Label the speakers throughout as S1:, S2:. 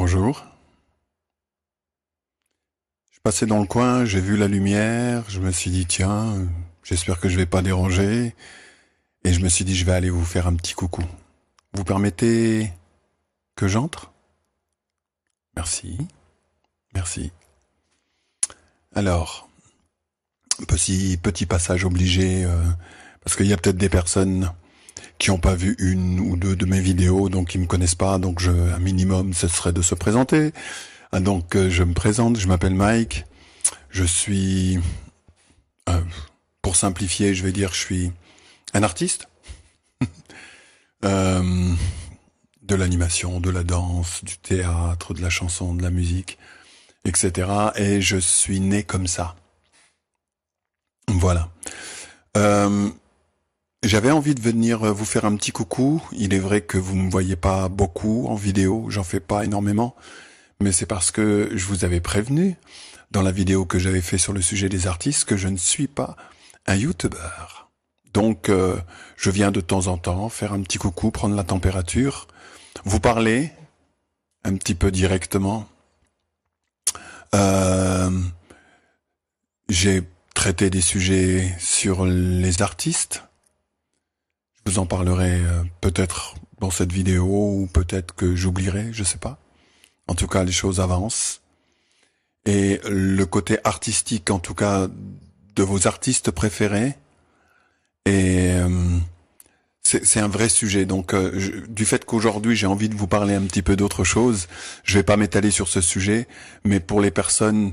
S1: Bonjour. Je passais dans le coin, j'ai vu la lumière, je me suis dit tiens, j'espère que je vais pas déranger, et je me suis dit je vais aller vous faire un petit coucou. Vous permettez que j'entre? Merci, merci. Alors, petit passage obligé, parce qu'il y a peut-être des personnes qui n'ont pas vu une ou deux de mes vidéos, donc qui me connaissent pas, donc un minimum, ce serait de se présenter. Donc je me présente, je m'appelle Mike, je suis, pour simplifier, je vais dire, je suis un artiste de l'animation, de la danse, du théâtre, de la chanson, de la musique, etc. Et je suis né comme ça. Voilà. J'avais envie de venir vous faire un petit coucou. Il est vrai que vous me voyez pas beaucoup en vidéo, j'en fais pas énormément, mais c'est parce que je vous avais prévenu dans la vidéo que j'avais fait sur le sujet des artistes que je ne suis pas un youtubeur. Donc je viens de temps en temps faire un petit coucou, prendre la température, vous parler un petit peu directement. J'ai traité des sujets sur les artistes. Je vous en parlerai peut-être dans cette vidéo ou peut-être que j'oublierai, je sais pas. En tout cas, les choses avancent. Et le côté artistique, en tout cas, de vos artistes préférés, et c'est un vrai sujet. Donc, du fait qu'aujourd'hui, j'ai envie de vous parler un petit peu d'autre chose, je vais pas m'étaler sur ce sujet, mais pour les personnes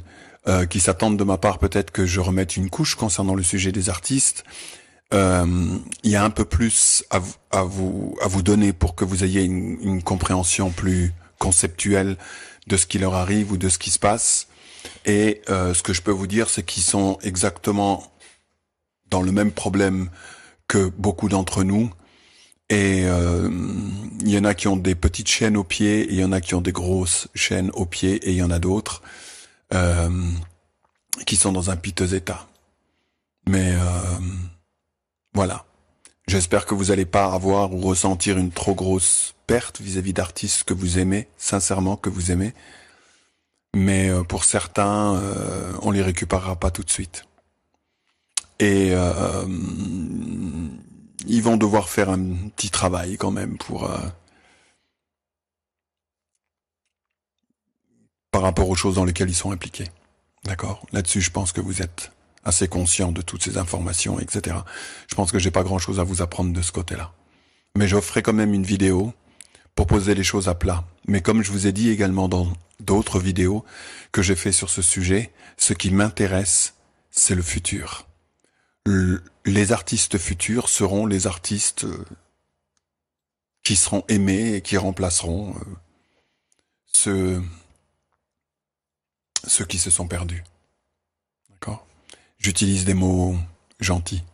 S1: qui s'attendent de ma part, peut-être que je remette une couche concernant le sujet des artistes, il y a un peu plus à vous donner pour que vous ayez une compréhension plus conceptuelle de ce qui leur arrive ou de ce qui se passe. Et ce que je peux vous dire, c'est qu'ils sont exactement dans le même problème que beaucoup d'entre nous. Et il y en a qui ont des petites chaînes aux pieds, et il y en a qui ont des grosses chaînes aux pieds, et il y en a d'autres qui sont dans un piteux état. Mais voilà. J'espère que vous n'allez pas avoir ou ressentir une trop grosse perte vis-à-vis d'artistes que vous aimez, sincèrement que vous aimez. Mais pour certains, on les récupérera pas tout de suite. Et ils vont devoir faire un petit travail quand même pour par rapport aux choses dans lesquelles ils sont impliqués. D'accord? Là-dessus, je pense que vous êtes assez conscient de toutes ces informations, etc. Je pense que j'ai pas grand-chose à vous apprendre de ce côté-là. Mais j'offrirai quand même une vidéo pour poser les choses à plat. Mais comme je vous ai dit également dans d'autres vidéos que j'ai fait sur ce sujet, ce qui m'intéresse, c'est le futur. Les artistes futurs seront les artistes qui seront aimés et qui remplaceront ceux qui se sont perdus. D'accord ? J'utilise des mots gentils.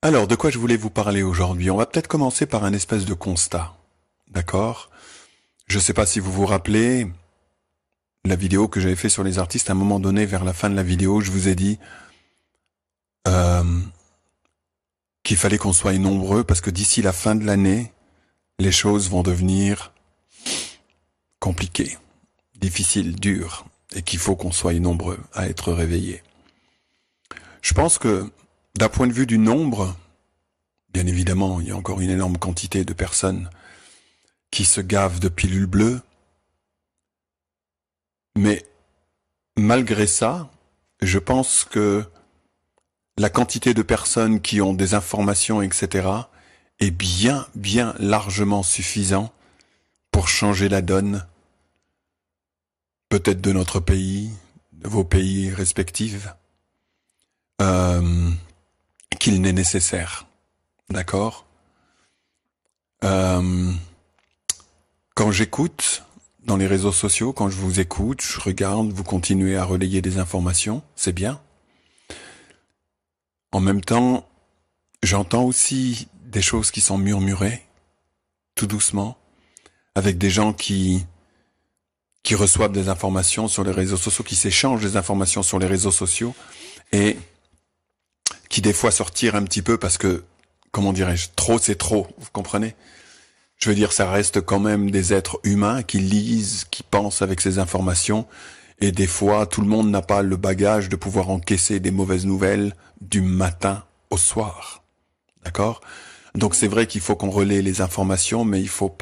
S1: Alors, de quoi je voulais vous parler aujourd'hui? On va peut-être commencer par un espèce de constat. D'accord? Je ne sais pas si vous vous rappelez la vidéo que j'avais fait sur les artistes. À un moment donné, vers la fin de la vidéo, je vous ai dit qu'il fallait qu'on soit nombreux parce que d'ici la fin de l'année, les choses vont devenir compliquées, difficiles, dures, et qu'il faut qu'on soit nombreux à être réveillés. Je pense que d'un point de vue du nombre, bien évidemment, il y a encore une énorme quantité de personnes qui se gavent de pilules bleues, mais malgré ça, je pense que la quantité de personnes qui ont des informations, etc., est bien largement suffisant pour changer la donne, peut-être de notre pays, de vos pays respectifs, qu'il n'est nécessaire. D'accord ? Quand j'écoute dans les réseaux sociaux, quand je vous écoute, je regarde, vous continuez à relayer des informations, c'est bien. En même temps, j'entends aussi des choses qui sont murmurées, tout doucement, avec des gens qui reçoivent des informations sur les réseaux sociaux, qui s'échangent des informations sur les réseaux sociaux, et qui des fois sortirent un petit peu parce que, comment dirais-je, trop c'est trop, vous comprenez ? Je veux dire, ça reste quand même des êtres humains qui lisent, qui pensent avec ces informations. Et des fois, tout le monde n'a pas le bagage de pouvoir encaisser des mauvaises nouvelles du matin au soir. D'accord? Donc c'est vrai qu'il faut qu'on relaie les informations, mais il faut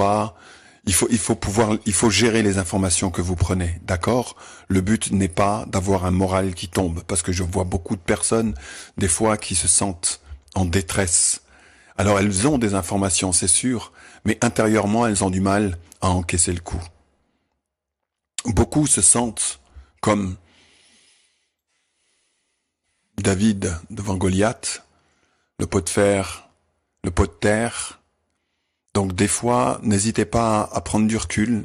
S1: gérer les informations que vous prenez. D'accord? Le but n'est pas d'avoir un moral qui tombe, parce que je vois beaucoup de personnes, des fois, qui se sentent en détresse. Alors elles ont des informations, c'est sûr, mais intérieurement, elles ont du mal à encaisser le coup. Beaucoup se sentent comme David devant Goliath, le pot de fer, le pot de terre. Donc des fois, n'hésitez pas à prendre du recul,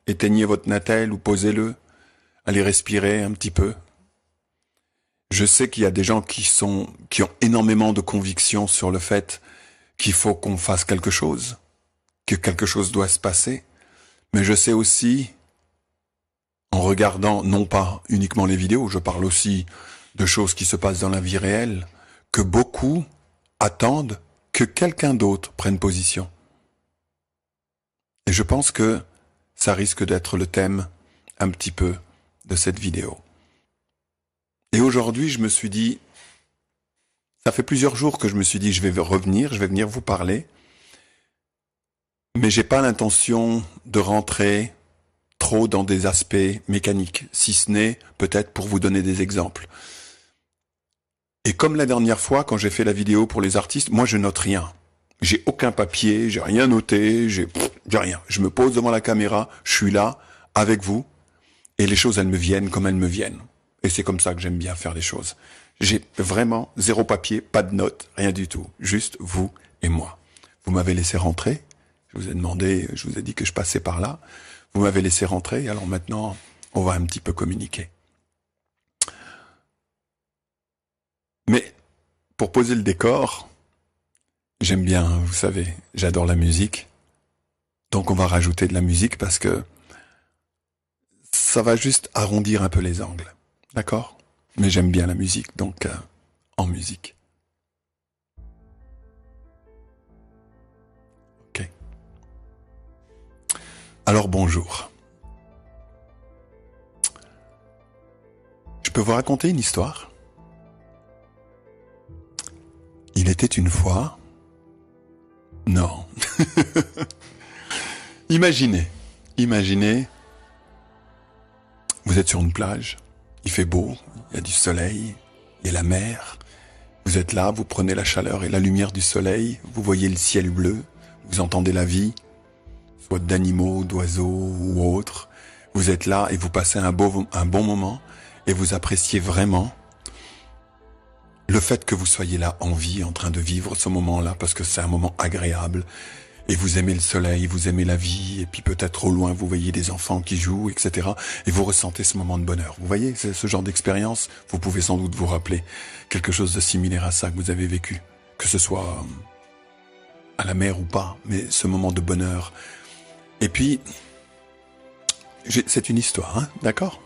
S1: éteignez votre natel ou posez-le, allez respirer un petit peu. Je sais qu'il y a des gens qui ont énormément de conviction sur le fait qu'il faut qu'on fasse quelque chose, que quelque chose doit se passer, mais je sais aussi, en regardant non pas uniquement les vidéos, je parle aussi de choses qui se passent dans la vie réelle, que beaucoup attendent que quelqu'un d'autre prenne position. Et je pense que ça risque d'être le thème un petit peu de cette vidéo. Et aujourd'hui, je me suis dit, ça fait plusieurs jours que je me suis dit, je vais venir vous parler, mais j'ai pas l'intention de rentrer trop dans des aspects mécaniques, si ce n'est peut-être pour vous donner des exemples. Et comme la dernière fois, quand j'ai fait la vidéo pour les artistes, moi je note rien. J'ai aucun papier, j'ai rien noté, j'ai rien. Je me pose devant la caméra, je suis là, avec vous, et les choses, elles me viennent comme elles me viennent. Et c'est comme ça que j'aime bien faire les choses. J'ai vraiment zéro papier, pas de notes, rien du tout. Juste vous et moi. Vous m'avez laissé rentrer, je vous ai dit que je passais par là. Vous m'avez laissé rentrer, alors maintenant, on va un petit peu communiquer. Mais, pour poser le décor, j'aime bien, vous savez, j'adore la musique. Donc on va rajouter de la musique parce que ça va juste arrondir un peu les angles. D'accord? Mais j'aime bien la musique, donc en musique. Ok. Alors bonjour. Je peux vous raconter une histoire? Il était une fois... Non. Imaginez, vous êtes sur une plage, il fait beau, il y a du soleil, il y a la mer, vous êtes là, vous prenez la chaleur et la lumière du soleil, vous voyez le ciel bleu, vous entendez la vie, soit d'animaux, d'oiseaux ou autres, vous êtes là et vous passez un bon moment et vous appréciez vraiment le fait que vous soyez là en vie, en train de vivre ce moment-là, parce que c'est un moment agréable, et vous aimez le soleil, vous aimez la vie, et puis peut-être au loin vous voyez des enfants qui jouent, etc. Et vous ressentez ce moment de bonheur. Vous voyez, c'est ce genre d'expérience, vous pouvez sans doute vous rappeler quelque chose de similaire à ça que vous avez vécu, que ce soit à la mer ou pas, mais ce moment de bonheur. Et puis, c'est une histoire, hein, d'accord?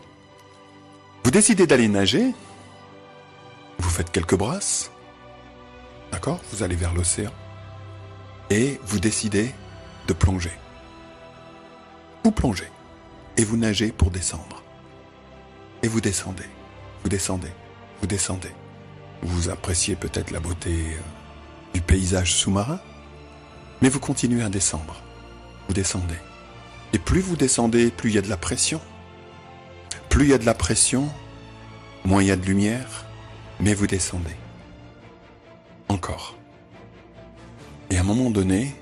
S1: Vous décidez d'aller nager, vous faites quelques brasses, d'accord? Vous allez vers l'océan. Et vous décidez de plonger. Vous plongez. Et vous nagez pour descendre. Et vous descendez. Vous descendez. Vous descendez. Vous appréciez peut-être la beauté du paysage sous-marin. Mais vous continuez à descendre. Vous descendez. Et plus vous descendez, plus il y a de la pression. Plus il y a de la pression, moins il y a de lumière. Mais vous descendez. Encore. Et à un moment donné,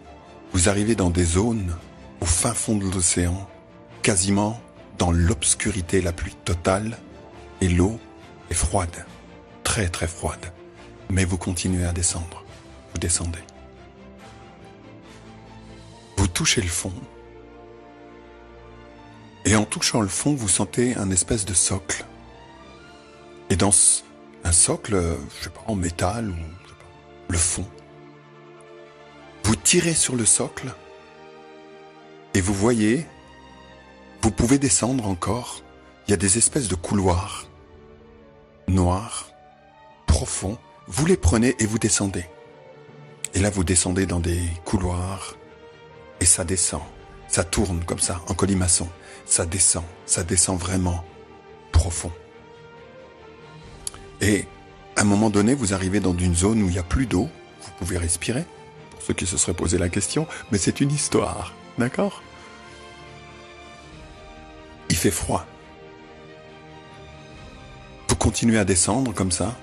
S1: vous arrivez dans des zones au fin fond de l'océan, quasiment dans l'obscurité la plus totale, et l'eau est froide, très très froide. Mais vous continuez à descendre. Vous descendez. Vous touchez le fond. Et en touchant le fond, vous sentez un espèce de socle. Et dans un socle, je sais pas, en métal ou je sais pas, le fond. Vous tirez sur le socle et vous voyez, vous pouvez descendre encore. Il y a des espèces de couloirs noirs, profonds. Vous les prenez et vous descendez. Et là, vous descendez dans des couloirs et ça descend. Ça tourne comme ça, en colimaçon. Ça descend vraiment profond. Et à un moment donné, vous arrivez dans une zone où il n'y a plus d'eau. Vous pouvez respirer, pour ceux qui se seraient posé la question, mais c'est une histoire, d'accord? Il fait froid. Vous continuez à descendre comme ça,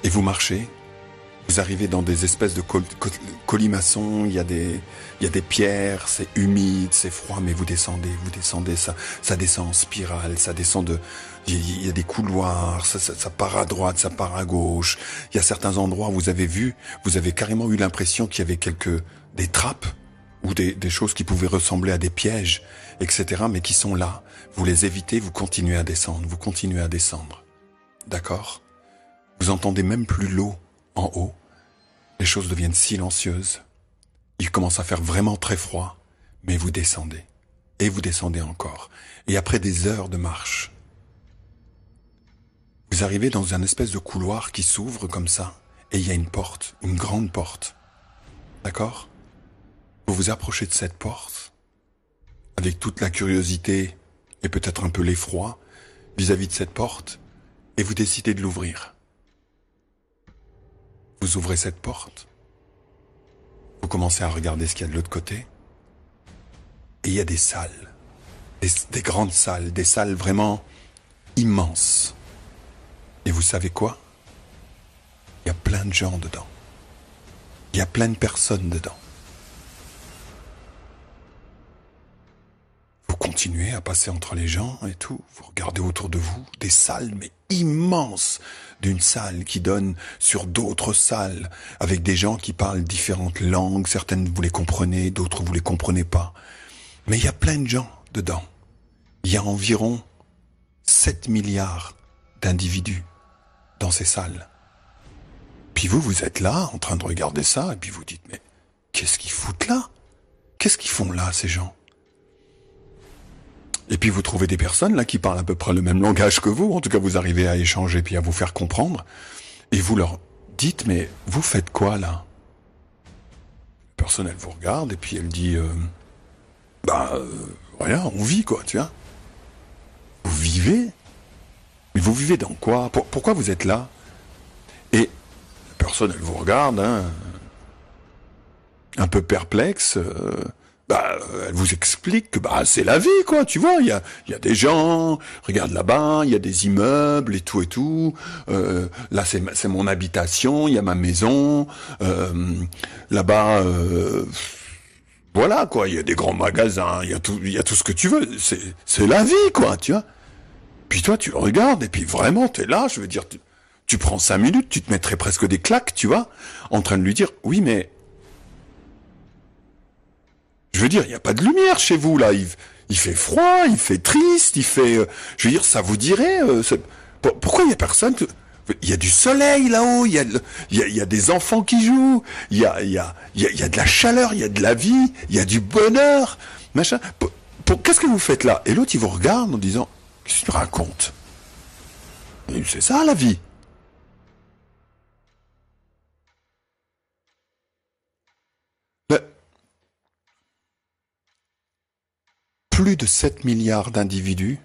S1: et vous marchez. Vous arrivez dans des espèces de colimaçons, il y a des pierres, c'est humide, c'est froid, mais vous descendez, ça descend en spirale, ça descend il y a des couloirs, ça part à droite, ça part à gauche. Il y a certains endroits où vous avez carrément eu l'impression qu'il y avait des trappes, ou des choses qui pouvaient ressembler à des pièges, etc., mais qui sont là. Vous les évitez, vous continuez à descendre. D'accord? Vous entendez même plus l'eau en haut. Les choses deviennent silencieuses. Il commence à faire vraiment très froid, mais vous descendez. Et vous descendez encore. Et après des heures de marche, vous arrivez dans un espèce de couloir qui s'ouvre comme ça, et il y a une porte, une grande porte. D'accord? Vous vous approchez de cette porte, avec toute la curiosité et peut-être un peu l'effroi vis-à-vis de cette porte, et vous décidez de l'ouvrir. Vous ouvrez cette porte, vous commencez à regarder ce qu'il y a de l'autre côté, et il y a des salles, des grandes salles, des salles vraiment immenses. Et vous savez quoi? Il y a plein de gens dedans. Il y a plein de personnes dedans. Vous continuez à passer entre les gens et tout, vous regardez autour de vous, des salles mais immenses, d'une salle qui donne sur d'autres salles, avec des gens qui parlent différentes langues, certaines vous les comprenez, d'autres vous les comprenez pas. Mais il y a plein de gens dedans. Il y a environ 7 milliards d'individus dans ces salles. Puis vous êtes là, en train de regarder ça, et puis vous dites, mais qu'est-ce qu'ils foutent là? Qu'est-ce qu'ils font là, ces gens? Et puis vous trouvez des personnes là qui parlent à peu près le même langage que vous, en tout cas vous arrivez à échanger puis à vous faire comprendre, et vous leur dites, mais vous faites quoi là? La personne elle vous regarde et puis elle dit, rien, on vit quoi, tu vois. Vous vivez? Mais vous vivez dans quoi? Pourquoi vous êtes là? Et la personne elle vous regarde, un peu perplexe, elle vous explique que c'est la vie, quoi, tu vois, il y a des gens, regarde là-bas, il y a des immeubles et tout, là c'est mon habitation, il y a ma maison, là-bas, voilà, quoi, il y a des grands magasins, il y a tout ce que tu veux, c'est la vie, quoi, tu vois. Puis toi, tu le regardes, et puis vraiment, t'es là, je veux dire, tu prends 5 minutes, tu te mettrais presque des claques, tu vois, en train de lui dire, oui, mais je veux dire, il n'y a pas de lumière chez vous, là. Il fait froid, il fait triste, je veux dire, ça vous dirait... pourquoi il n'y a personne Il y a du soleil là-haut, il y a des enfants qui jouent, il y a de la chaleur, il y a de la vie, il y a du bonheur, machin. Qu'est-ce que vous faites là? Et l'autre, il vous regarde en disant, qu'est-ce que tu racontes? Et c'est ça, la vie. Plus de 7 milliards d'individus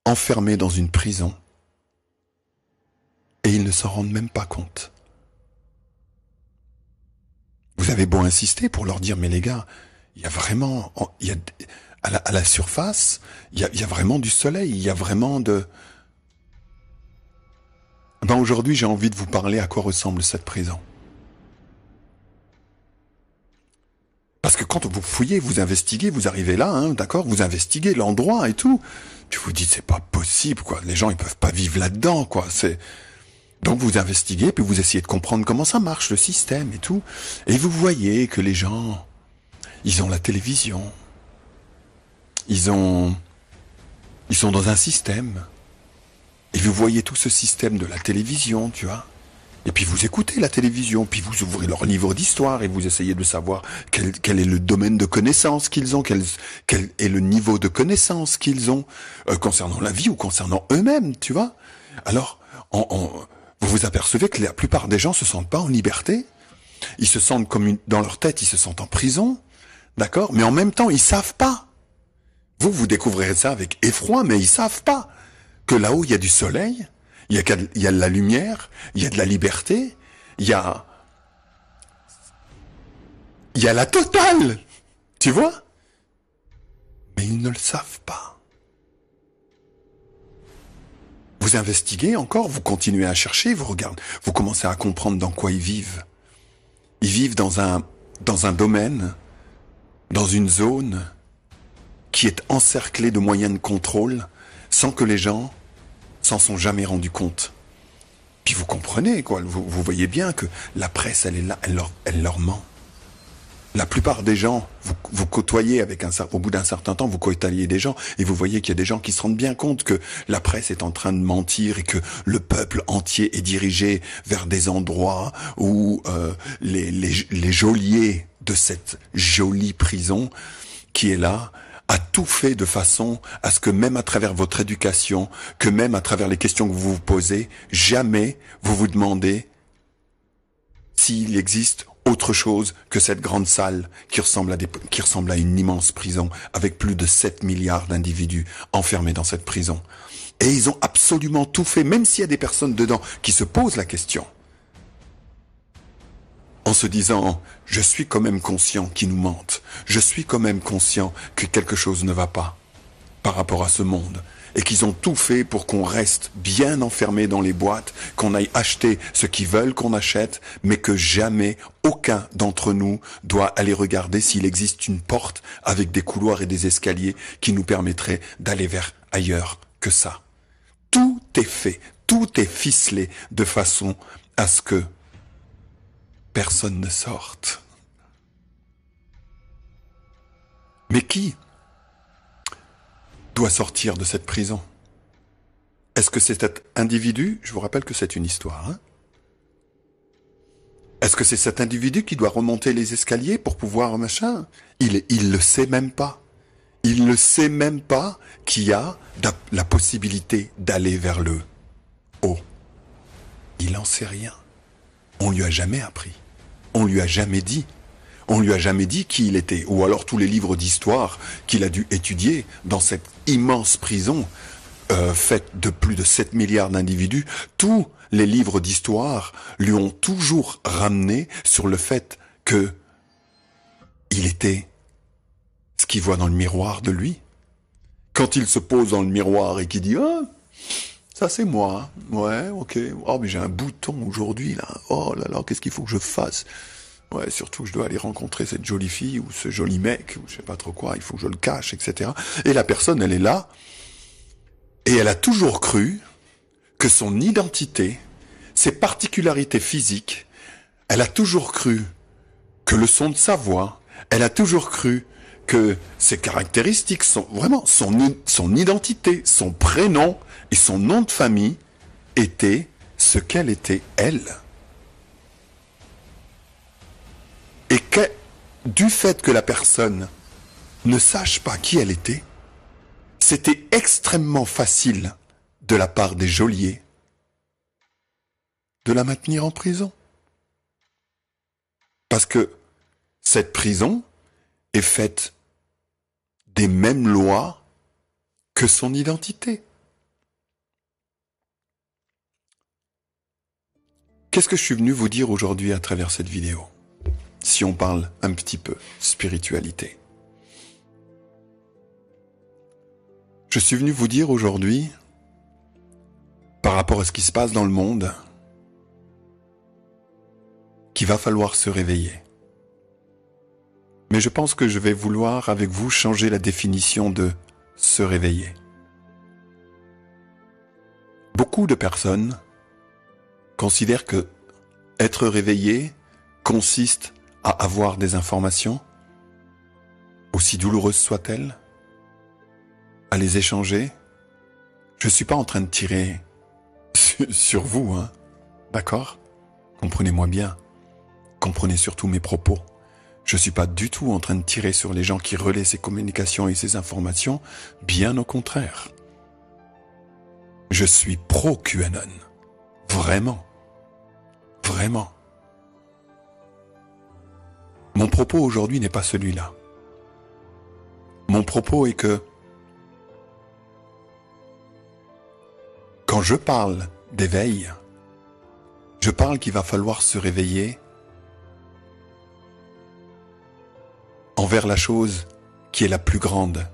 S1: enfermés dans une prison et ils ne s'en rendent même pas compte. Vous avez beau insister pour leur dire, mais les gars, il y a vraiment, à la surface, il y a vraiment du soleil, il y a vraiment de... Aujourd'hui, j'ai envie de vous parler à quoi ressemble cette prison. Parce que quand vous fouillez, vous investiguez, vous arrivez là, d'accord, vous investiguez l'endroit et tout. Tu vous dites, c'est pas possible, quoi. Les gens, ils peuvent pas vivre là-dedans, quoi. Donc vous investiguez, puis vous essayez de comprendre comment ça marche, le système et tout. Et vous voyez que les gens, ils ont la télévision. Ils sont dans un système. Et vous voyez tout ce système de la télévision, tu vois. Et puis vous écoutez la télévision, puis vous ouvrez leur livre d'histoire et vous essayez de savoir quel est le domaine de connaissance qu'ils ont, quel est le niveau de connaissance qu'ils ont concernant la vie ou concernant eux-mêmes, tu vois. Alors, vous vous apercevez que la plupart des gens se sentent pas en liberté, ils se sentent dans leur tête, ils se sentent en prison, d'accord? Mais en même temps, ils savent pas. Vous découvrirez ça avec effroi, mais ils savent pas que là-haut, il y a du soleil, il y a de la lumière, il y a de la liberté, il y a la totale, tu vois? Mais ils ne le savent pas. Vous investiguez encore, vous continuez à chercher, vous regardez, vous commencez à comprendre dans quoi ils vivent. Ils vivent dans un domaine, dans une zone qui est encerclée de moyens de contrôle sans que les gens s'en sont jamais rendus compte. Puis vous comprenez, quoi, vous voyez bien que la presse, elle est là, elle leur ment. La plupart des gens, vous côtoyez au bout d'un certain temps, vous côtoyez des gens et vous voyez qu'il y a des gens qui se rendent bien compte que la presse est en train de mentir et que le peuple entier est dirigé vers des endroits où les geôliers de cette jolie prison qui est là a tout fait de façon à ce que même à travers votre éducation, que même à travers les questions que vous vous posez, jamais vous vous demandez s'il existe autre chose que cette grande salle qui ressemble à une immense prison avec plus de 7 milliards d'individus enfermés dans cette prison. Et ils ont absolument tout fait, même s'il y a des personnes dedans qui se posent la question, en se disant « je suis quand même conscient qu'ils nous mentent, je suis quand même conscient que quelque chose ne va pas par rapport à ce monde ». Et qu'ils ont tout fait pour qu'on reste bien enfermé dans les boîtes, qu'on aille acheter ce qu'ils veulent qu'on achète, mais que jamais aucun d'entre nous doit aller regarder s'il existe une porte avec des couloirs et des escaliers qui nous permettraient d'aller vers ailleurs que ça. Tout est fait, tout est ficelé de façon à ce que personne ne sorte. Mais qui doit sortir de cette prison? Est-ce que c'est cet individu? Je vous rappelle que c'est une histoire. Hein? Est-ce que c'est cet individu qui doit remonter les escaliers pour pouvoir machin? Il le sait même pas. Il ne sait même pas qu'il y a la possibilité d'aller vers le haut. Il n'en sait rien. On lui a jamais appris. On lui a jamais dit. On lui a jamais dit qui il était, ou alors tous les livres d'histoire qu'il a dû étudier dans cette immense prison faite de plus de 7 milliards d'individus. Tous les livres d'histoire lui ont toujours ramené sur le fait que il était ce qu'il voit dans le miroir de lui. Quand il se pose dans le miroir et qu'il dit « Ah, ça c'est moi, ouais, ok, oh mais j'ai un bouton aujourd'hui là, oh là là, qu'est-ce qu'il faut que je fasse ?» Ouais, surtout que je dois aller rencontrer cette jolie fille ou ce joli mec ou je sais pas trop quoi, il faut que je le cache, etc. Et la personne, elle est là et elle a toujours cru que son identité, ses particularités physiques, elle a toujours cru que le son de sa voix, elle a toujours cru que ses caractéristiques, vraiment son identité, son prénom et son nom de famille étaient ce qu'elle était elle. Et que, du fait que la personne ne sache pas qui elle était, c'était extrêmement facile de la part des geôliers de la maintenir en prison. Parce que cette prison est faite des mêmes lois que son identité. Qu'est-ce que je suis venu vous dire aujourd'hui à travers cette vidéo ? Si on parle un petit peu spiritualité. Je suis venu vous dire aujourd'hui, par rapport à ce qui se passe dans le monde, qu'il va falloir se réveiller. Mais je pense que je vais vouloir avec vous changer la définition de se réveiller. Beaucoup de personnes considèrent que être réveillé consiste à avoir des informations, aussi douloureuses soient-elles, à les échanger. Je ne suis pas en train de tirer sur vous, hein, d'accord ? Comprenez-moi bien. Comprenez surtout mes propos. Je ne suis pas du tout en train de tirer sur les gens qui relaient ces communications et ces informations, bien au contraire. Je suis pro-QAnon. Vraiment. Vraiment. Mon propos aujourd'hui n'est pas celui-là. Mon propos est que quand je parle d'éveil, je parle qu'il va falloir se réveiller envers la chose qui est la plus grande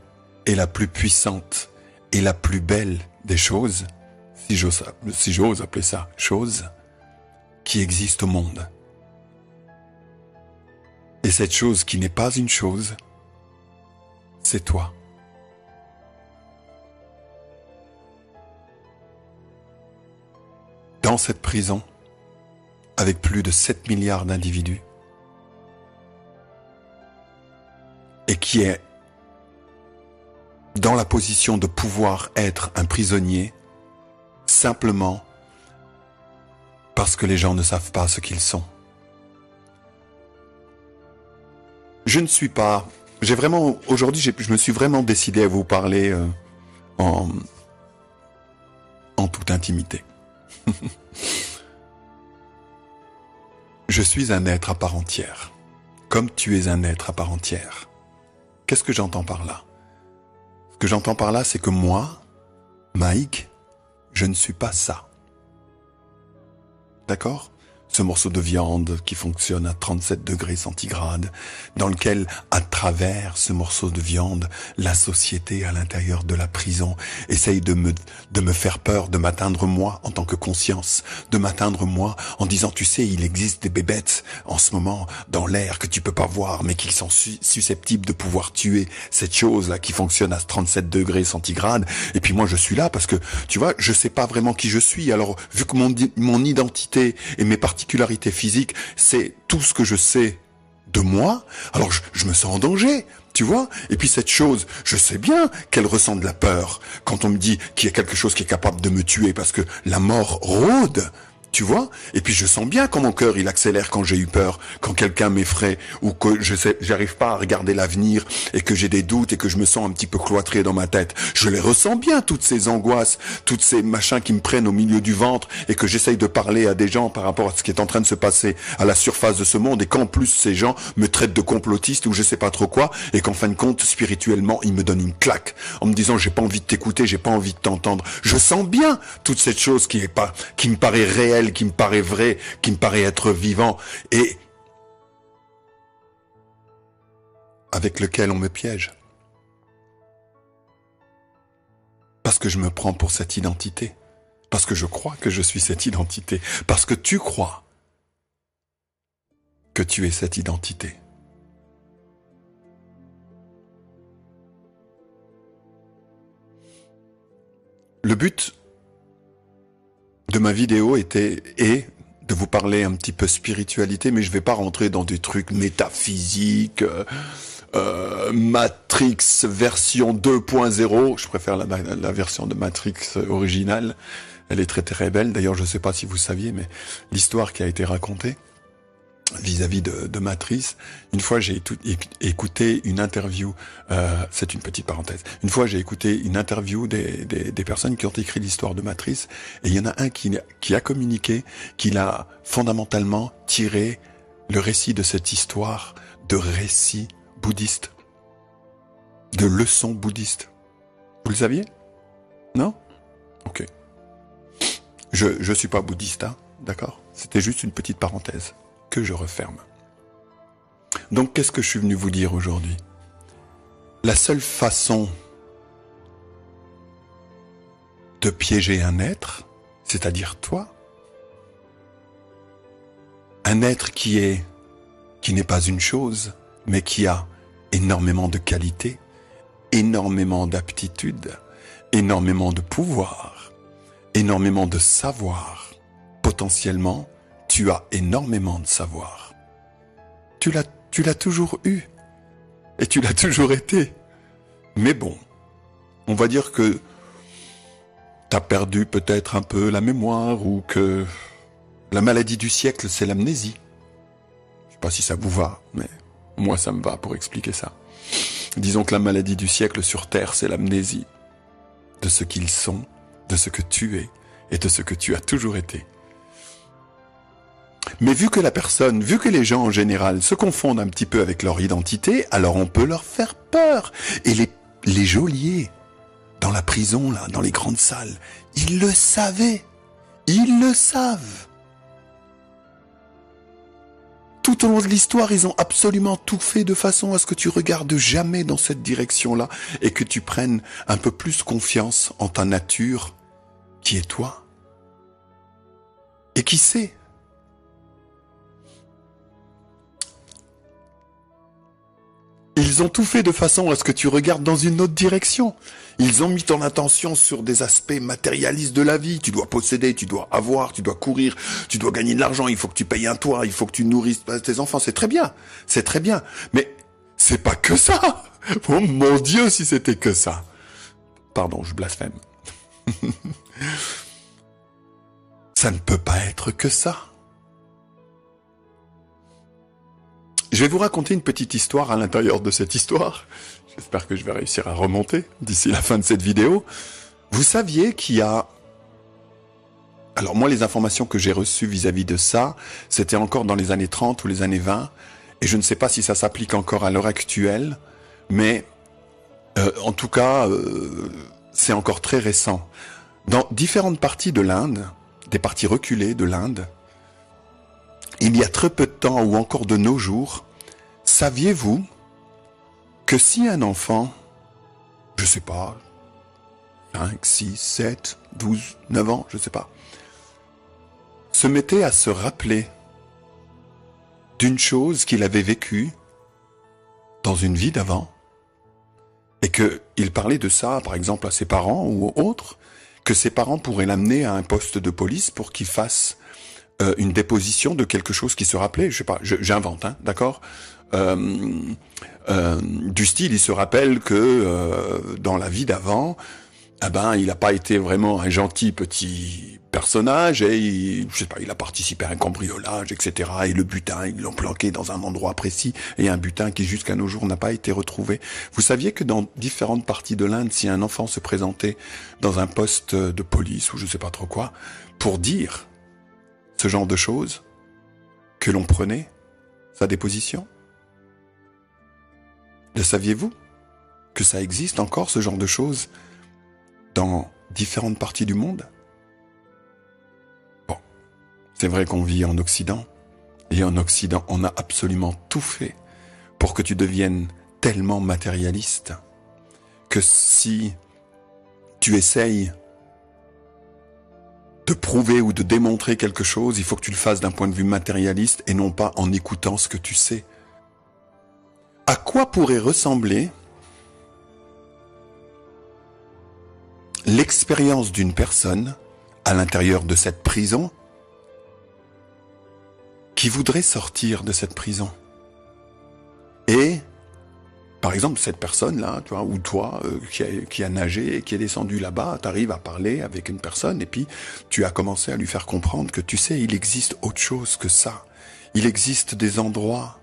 S1: et la plus puissante et la plus belle des choses, si j'ose appeler ça chose, qui existe au monde. Et cette chose qui n'est pas une chose, c'est toi. Dans cette prison, avec plus de 7 milliards d'individus, et qui est dans la position de pouvoir être un prisonnier, simplement parce que les gens ne savent pas ce qu'ils sont. Je ne suis pas... Aujourd'hui, je me suis vraiment décidé à vous parler en toute intimité. Je suis un être à part entière, comme tu es un être à part entière. Qu'est-ce que j'entends par là? Ce que j'entends par là, c'est que moi, Mike, je ne suis pas ça. D'accord? Ce morceau de viande qui fonctionne à 37 degrés centigrades, dans lequel, à travers ce morceau de viande, la société à l'intérieur de la prison essaye de me faire peur, de m'atteindre moi en tant que conscience, de m'atteindre moi en disant, tu sais, il existe des bébêtes en ce moment dans l'air que tu peux pas voir, mais qui sont susceptibles de pouvoir tuer cette chose-là qui fonctionne à 37 degrés centigrades. Et puis moi, je suis là parce que, tu vois, je sais pas vraiment qui je suis. Alors, vu que mon identité et mes particularités physiques, c'est tout ce que je sais de moi, alors je me sens en danger, tu vois. Et puis cette chose, je sais bien qu'elle ressent de la peur quand on me dit qu'il y a quelque chose qui est capable de me tuer parce que la mort rôde, tu vois. Et puis je sens bien quand mon cœur il accélère quand j'ai eu peur, quand quelqu'un m'effraie ou que j'arrive pas à regarder l'avenir et que j'ai des doutes et que je me sens un petit peu cloîtré dans ma tête. Je les ressens bien, toutes ces angoisses, toutes ces machins qui me prennent au milieu du ventre et que j'essaye de parler à des gens par rapport à ce qui est en train de se passer à la surface de ce monde et qu'en plus ces gens me traitent de complotiste ou je sais pas trop quoi et qu'en fin de compte spirituellement ils me donnent une claque en me disant j'ai pas envie de t'écouter, j'ai pas envie de t'entendre. Je sens bien toute cette chose qui me paraît réelle, qui me paraît vrai, qui me paraît être vivant et avec lequel on me piège. Parce que je me prends pour cette identité. Parce que je crois que je suis cette identité. Parce que tu crois que tu es cette identité. Le but de ma vidéo est de vous parler un petit peu spiritualité, mais je vais pas rentrer dans des trucs métaphysiques, Matrix version 2.0. Je préfère la version de Matrix originale. Elle est très très belle. D'ailleurs, je sais pas si vous saviez, mais l'histoire qui a été racontée vis-à-vis de Matrix, une fois j'ai écouté une interview, c'est une petite parenthèse, une fois j'ai écouté une interview des personnes qui ont écrit l'histoire de Matrix, et il y en a un qui a communiqué qu'il a fondamentalement tiré le récit de cette histoire de récit bouddhiste, de leçons bouddhistes. Vous le saviez? Non? Ok. Je suis pas bouddhiste, hein, d'accord? C'était juste une petite parenthèse que je referme. Donc, qu'est-ce que je suis venu vous dire aujourd'hui? La seule façon de piéger un être, c'est-à-dire toi, un être qui n'est pas une chose, mais qui a énormément de qualités, énormément d'aptitudes, énormément de pouvoir, énormément de savoir. Potentiellement, tu as énormément de savoir. Tu l'as toujours eu. Et tu l'as toujours été. Mais bon, on va dire que t'as perdu peut-être un peu la mémoire ou que la maladie du siècle, c'est l'amnésie. Je sais pas si ça vous va, mais moi ça me va pour expliquer ça. Disons que la maladie du siècle sur Terre, c'est l'amnésie de ce qu'ils sont, de ce que tu es et de ce que tu as toujours été. Mais vu que les gens en général se confondent un petit peu avec leur identité, alors on peut leur faire peur. Et les geôliers, dans la prison, là, dans les grandes salles, ils le savaient. Ils le savent. Tout au long de l'histoire, ils ont absolument tout fait de façon à ce que tu regardes jamais dans cette direction-là et que tu prennes un peu plus confiance en ta nature, qui est toi. Et qui sait? Ils ont tout fait de façon à ce que tu regardes dans une autre direction. Ils ont mis ton attention sur des aspects matérialistes de la vie. Tu dois posséder, tu dois avoir, tu dois courir, tu dois gagner de l'argent, il faut que tu payes un toit, il faut que tu nourrisses tes enfants. C'est très bien, c'est très bien. Mais c'est pas que ça. Oh mon Dieu, si c'était que ça. Pardon, je blasphème. Ça ne peut pas être que ça. Je vais vous raconter une petite histoire à l'intérieur de cette histoire. J'espère que je vais réussir à remonter d'ici la fin de cette vidéo. Vous saviez qu'il y a... Alors moi, les informations que j'ai reçues vis-à-vis de ça, c'était encore dans les années 30 ou les années 20. Et je ne sais pas si ça s'applique encore à l'heure actuelle. Mais en tout cas, c'est encore très récent. Dans différentes parties de l'Inde, des parties reculées de l'Inde, il y a très peu de temps ou encore de nos jours, saviez-vous que si un enfant, je sais pas, 5, 6, 7, 12, 9 ans, je sais pas, se mettait à se rappeler d'une chose qu'il avait vécue dans une vie d'avant, et qu'il parlait de ça, par exemple, à ses parents ou autres, que ses parents pourraient l'amener à un poste de police pour qu'il fasse une déposition de quelque chose qui se rappelait, je sais pas, j'invente, hein, d'accord, du style, il se rappelle que dans la vie d'avant, eh ben, il n'a pas été vraiment un gentil petit personnage et je sais pas, il a participé à un cambriolage, etc. Et le butin, ils l'ont planqué dans un endroit précis et un butin qui jusqu'à nos jours n'a pas été retrouvé. Vous saviez que dans différentes parties de l'Inde, si un enfant se présentait dans un poste de police ou je sais pas trop quoi, pour dire ce genre de choses, que l'on prenait sa déposition? Le saviez-vous que ça existe encore, ce genre de choses, dans différentes parties du monde? Bon, c'est vrai qu'on vit en Occident, et en Occident, on a absolument tout fait pour que tu deviennes tellement matérialiste que si tu essayes de prouver ou de démontrer quelque chose, il faut que tu le fasses d'un point de vue matérialiste et non pas en écoutant ce que tu sais. À quoi pourrait ressembler l'expérience d'une personne à l'intérieur de cette prison qui voudrait sortir de cette prison? Et, par exemple, cette personne-là, tu vois, ou toi, qui a nagé et qui est descendu là-bas, t'arrives à parler avec une personne et puis tu as commencé à lui faire comprendre que tu sais, il existe autre chose que ça. Il existe des endroits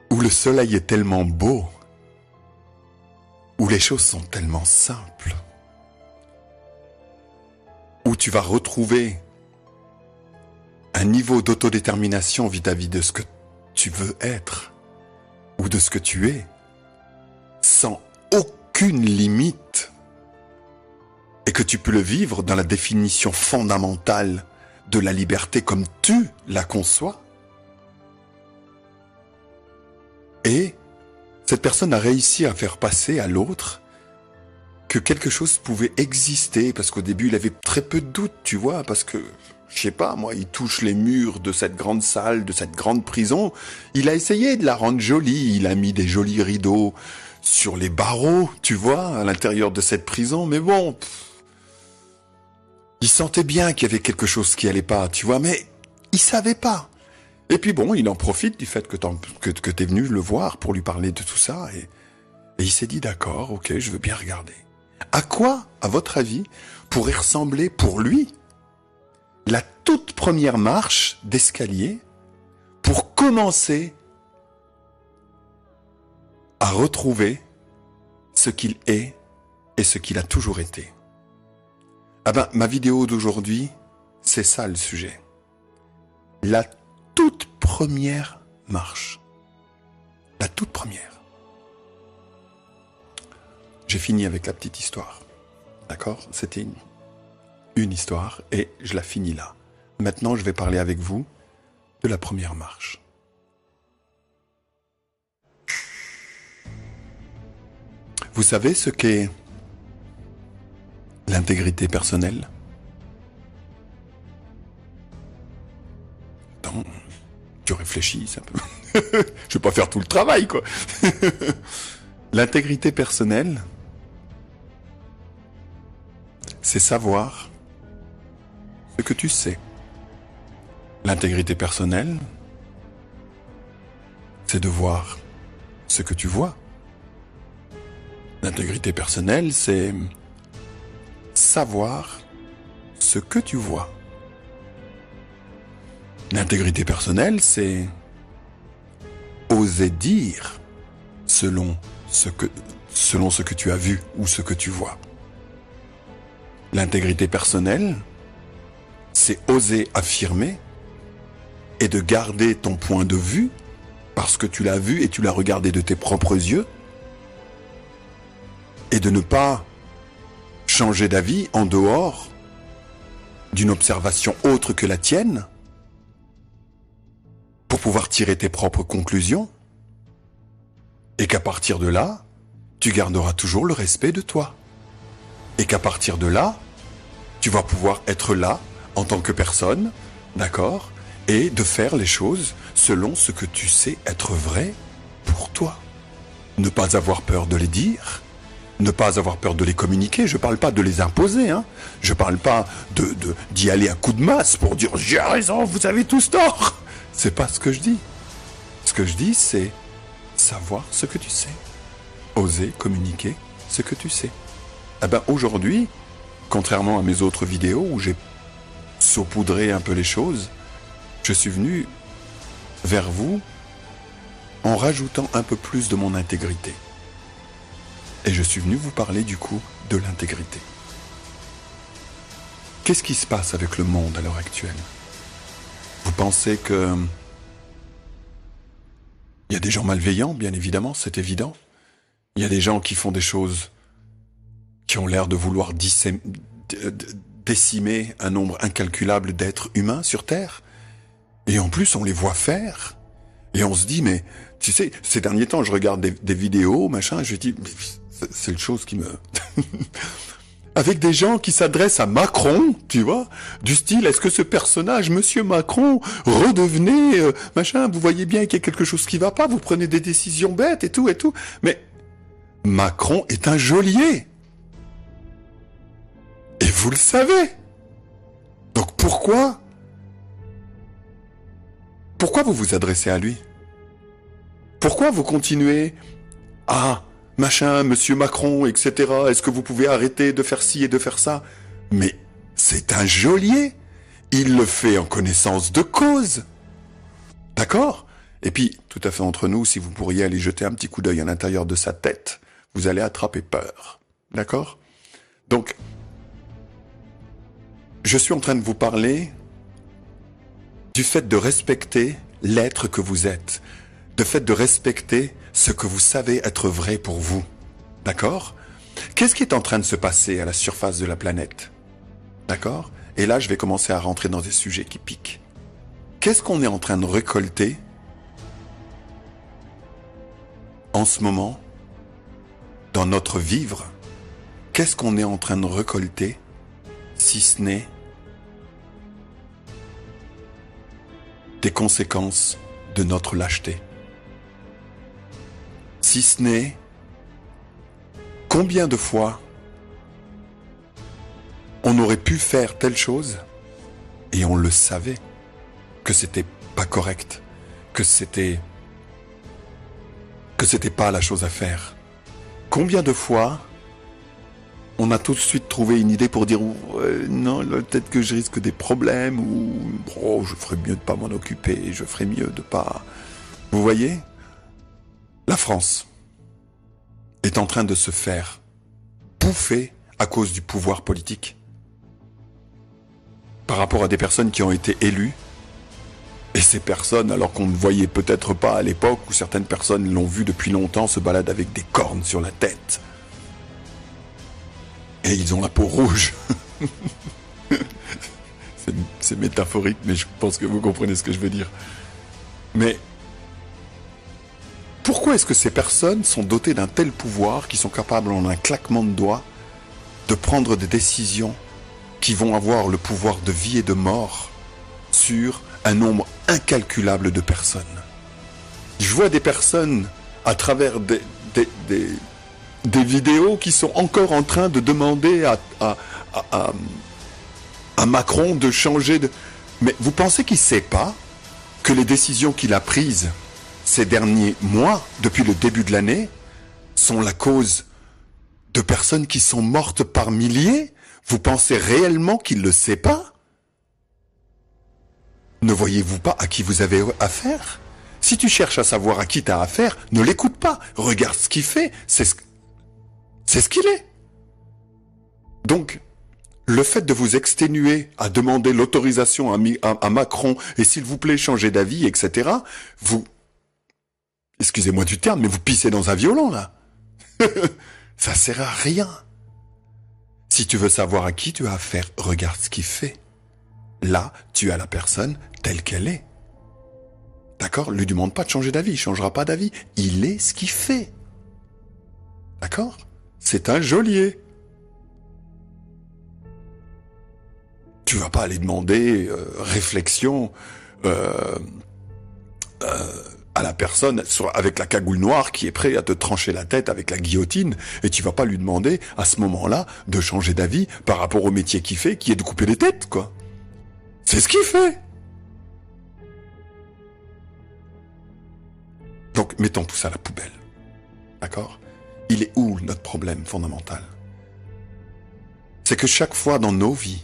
S1: où le soleil est tellement beau, où les choses sont tellement simples, où tu vas retrouver un niveau d'autodétermination vis-à-vis de ce que tu veux être, ou de ce que tu es, sans aucune limite, et que tu peux le vivre dans la définition fondamentale de la liberté comme tu la conçois. Et cette personne a réussi à faire passer à l'autre que quelque chose pouvait exister, parce qu'au début il avait très peu de doutes, tu vois, parce que, je sais pas, moi, il touche les murs de cette grande salle, de cette grande prison, il a essayé de la rendre jolie, il a mis des jolis rideaux sur les barreaux, tu vois, à l'intérieur de cette prison, mais bon, il sentait bien qu'il y avait quelque chose qui allait pas, tu vois, mais il savait pas. Et puis bon, il en profite du fait que t'es venu le voir pour lui parler de tout ça, et il s'est dit, d'accord, ok, je veux bien regarder. À quoi, à votre avis, pourrait ressembler pour lui la toute première marche d'escalier pour commencer à retrouver ce qu'il est et ce qu'il a toujours été? Ah ben, ma vidéo d'aujourd'hui, c'est ça le sujet. La toute première marche. La toute première. J'ai fini avec la petite histoire. D'accord? C'était une histoire et je la finis là. Maintenant, je vais parler avec vous de la première marche. Vous savez ce qu'est l'intégrité personnelle? Attends, tu réfléchis, c'est un peu... Je vais pas faire tout le travail, quoi. L'intégrité personnelle, c'est savoir ce que tu sais. L'intégrité personnelle, c'est de voir ce que tu vois. L'intégrité personnelle, c'est savoir ce que tu vois. L'intégrité personnelle, c'est oser dire selon ce que tu as vu ou ce que tu vois. L'intégrité personnelle, c'est oser affirmer et de garder ton point de vue parce que tu l'as vu et tu l'as regardé de tes propres yeux et de ne pas changer d'avis en dehors d'une observation autre que la tienne pour pouvoir tirer tes propres conclusions et qu'à partir de là, tu garderas toujours le respect de toi. Et qu'à partir de là, tu vas pouvoir être là en tant que personne, d'accord, et de faire les choses selon ce que tu sais être vrai pour toi. Ne pas avoir peur de les dire, ne pas avoir peur de les communiquer. Je parle pas de les imposer, hein. Je parle pas d'y aller à coup de masse pour dire j'ai raison, vous avez tous tort. C'est pas ce que je dis. Ce que je dis, c'est savoir ce que tu sais. Oser communiquer ce que tu sais. Eh ben aujourd'hui, contrairement à mes autres vidéos où j'ai saupoudré un peu les choses, je suis venu vers vous en rajoutant un peu plus de mon intégrité. Et je suis venu vous parler du coup de l'intégrité. Qu'est-ce qui se passe avec le monde à l'heure actuelle? Vous pensez que il y a des gens malveillants, bien évidemment, c'est évident. Il y a des gens qui font des choses qui ont l'air de vouloir décimer un nombre incalculable d'êtres humains sur Terre. Et en plus, on les voit faire. Et on se dit, mais tu sais, ces derniers temps, je regarde des vidéos, machin, et je dis, c'est une chose qui me... Avec des gens qui s'adressent à Macron, tu vois, du style, est-ce que ce personnage, Monsieur Macron, redevenez, machin, vous voyez bien qu'il y a quelque chose qui va pas, vous prenez des décisions bêtes et tout, mais Macron est un geôlier. Et vous le savez. Donc pourquoi vous vous adressez à lui? Pourquoi vous continuez à... machin, Monsieur Macron, etc. Est-ce que vous pouvez arrêter de faire ci et de faire ça? Mais c'est un geôlier. Il le fait en connaissance de cause. D'accord? Et puis, tout à fait entre nous, si vous pourriez aller jeter un petit coup d'œil à l'intérieur de sa tête, vous allez attraper peur. D'accord? Donc, je suis en train de vous parler du fait de respecter l'être que vous êtes, du fait de respecter ce que vous savez être vrai pour vous. D'accord? Qu'est-ce qui est en train de se passer à la surface de la planète? D'accord? Et là, je vais commencer à rentrer dans des sujets qui piquent. Qu'est-ce qu'on est en train de récolter en ce moment dans notre vivre? Qu'est-ce qu'on est en train de récolter si ce n'est des conséquences de notre lâcheté? Si ce n'est combien de fois on aurait pu faire telle chose et on le savait que c'était pas correct, que c'était pas la chose à faire. Combien de fois on a tout de suite trouvé une idée pour dire non, là, peut-être que je risque des problèmes ou oh, je ferais mieux de pas m'en occuper, je ferais mieux de pas... Vous voyez? La France est en train de se faire bouffer à cause du pouvoir politique. par rapport à des personnes qui ont été élues. Et ces personnes, alors qu'on ne voyait peut-être pas à l'époque, où certaines personnes l'ont vu depuis longtemps, se baladent avec des cornes sur la tête. Et ils ont la peau rouge. C'est métaphorique, mais je pense que vous comprenez ce que je veux dire. Mais pourquoi est-ce que ces personnes sont dotées d'un tel pouvoir, qui sont capables en un claquement de doigts de prendre des décisions qui vont avoir le pouvoir de vie et de mort sur un nombre incalculable de personnes? Je vois des personnes à travers des vidéos qui sont encore en train de demander à Macron de changer de... Mais vous pensez qu'il ne sait pas que les décisions qu'il a prises ces derniers mois, depuis le début de l'année, sont la cause de personnes qui sont mortes par milliers? Vous pensez réellement qu'il ne le sait pas? Ne voyez-vous pas à qui vous avez affaire? Si tu cherches à savoir à qui tu as affaire, ne l'écoute pas. Regarde ce qu'il fait, c'est ce qu'il est. Donc, le fait de vous exténuer à demander l'autorisation à Macron, et s'il vous plaît, changez d'avis, etc., vous... Excusez-moi du terme, mais vous pissez dans un violon, là. Ça sert à rien. Si tu veux savoir à qui tu as affaire, regarde ce qu'il fait. Là, tu as la personne telle qu'elle est. D'accord? Lui demande pas de changer d'avis, il changera pas d'avis. Il est ce qu'il fait. D'accord? C'est un geôlier. Tu vas pas aller demander réflexion à la personne avec la cagoule noire qui est prêt à te trancher la tête avec la guillotine, et tu vas pas lui demander à ce moment-là de changer d'avis par rapport au métier qu'il fait, qui est de couper les têtes, quoi. C'est ce qu'il fait. Donc mettons tout ça à la poubelle. D'accord? Il est où notre problème fondamental? C'est que chaque fois dans nos vies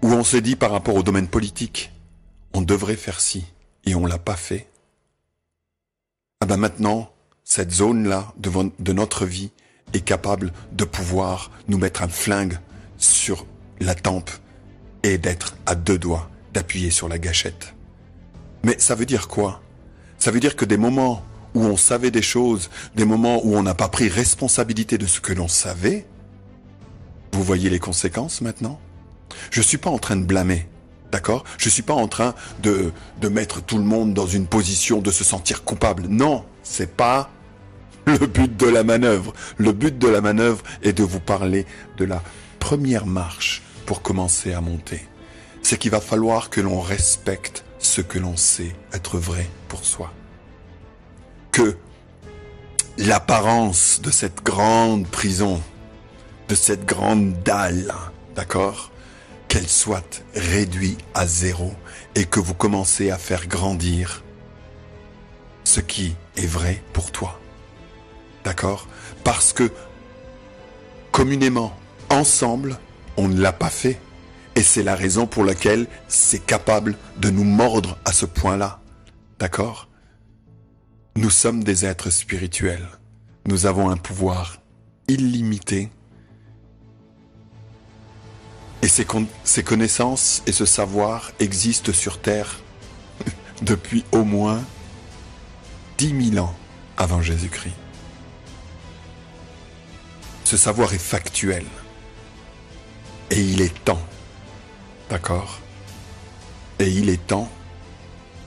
S1: où on s'est dit par rapport au domaine politique, on devrait faire ci, et on l'a pas fait, ah ben maintenant, cette zone-là de notre vie est capable de pouvoir nous mettre un flingue sur la tempe et d'être à deux doigts d'appuyer sur la gâchette. Mais ça veut dire quoi? Ça veut dire que des moments où on savait des choses, des moments où on n'a pas pris responsabilité de ce que l'on savait, vous voyez les conséquences maintenant? Je suis pas en train de blâmer. D'accord? Je suis pas en train de mettre tout le monde dans une position de se sentir coupable. Non, c'est pas le but de la manœuvre. Le but de la manœuvre est de vous parler de la première marche pour commencer à monter. C'est qu'il va falloir que l'on respecte ce que l'on sait être vrai pour soi. Que l'apparence de cette grande prison, de cette grande dalle, d'accord? Qu'elle soit réduite à zéro et que vous commencez à faire grandir ce qui est vrai pour toi. D'accord? Parce que communément, ensemble, on ne l'a pas fait. Et c'est la raison pour laquelle c'est capable de nous mordre à ce point-là. D'accord? Nous sommes des êtres spirituels. Nous avons un pouvoir illimité. Et ces connaissances et ce savoir existent sur Terre depuis au moins 10 000 ans avant Jésus-Christ. Ce savoir est factuel. Et il est temps, d'accord? Et il est temps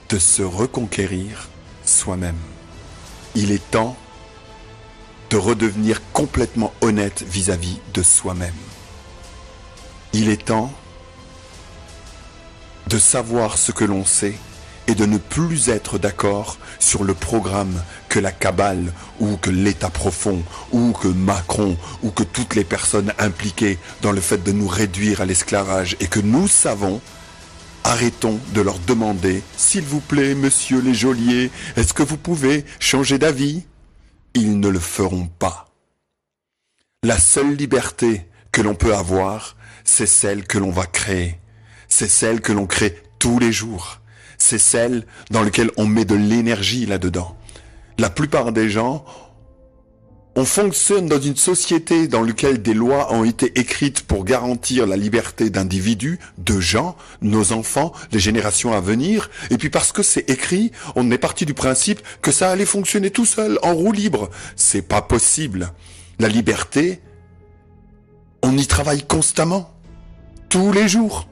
S1: de se reconquérir soi-même. Il est temps de redevenir complètement honnête vis-à-vis de soi-même. Il est temps de savoir ce que l'on sait et de ne plus être d'accord sur le programme que la cabale ou que l'État profond ou que Macron ou que toutes les personnes impliquées dans le fait de nous réduire à l'esclavage et que nous savons. Arrêtons de leur demander « S'il vous plaît, monsieur les geôliers, est-ce que vous pouvez changer d'avis ?» Ils ne le feront pas. La seule liberté que l'on peut avoir, c'est celle que l'on va créer. C'est celle que l'on crée tous les jours. C'est celle dans laquelle on met de l'énergie là-dedans. La plupart des gens On fonctionne dans une société dans laquelle des lois ont été écrites pour garantir la liberté d'individus, de gens, nos enfants, les générations à venir. Et puis parce que c'est écrit, on est parti du principe que ça allait fonctionner tout seul, en roue libre. C'est pas possible. La liberté, on y travaille constamment, tous les jours.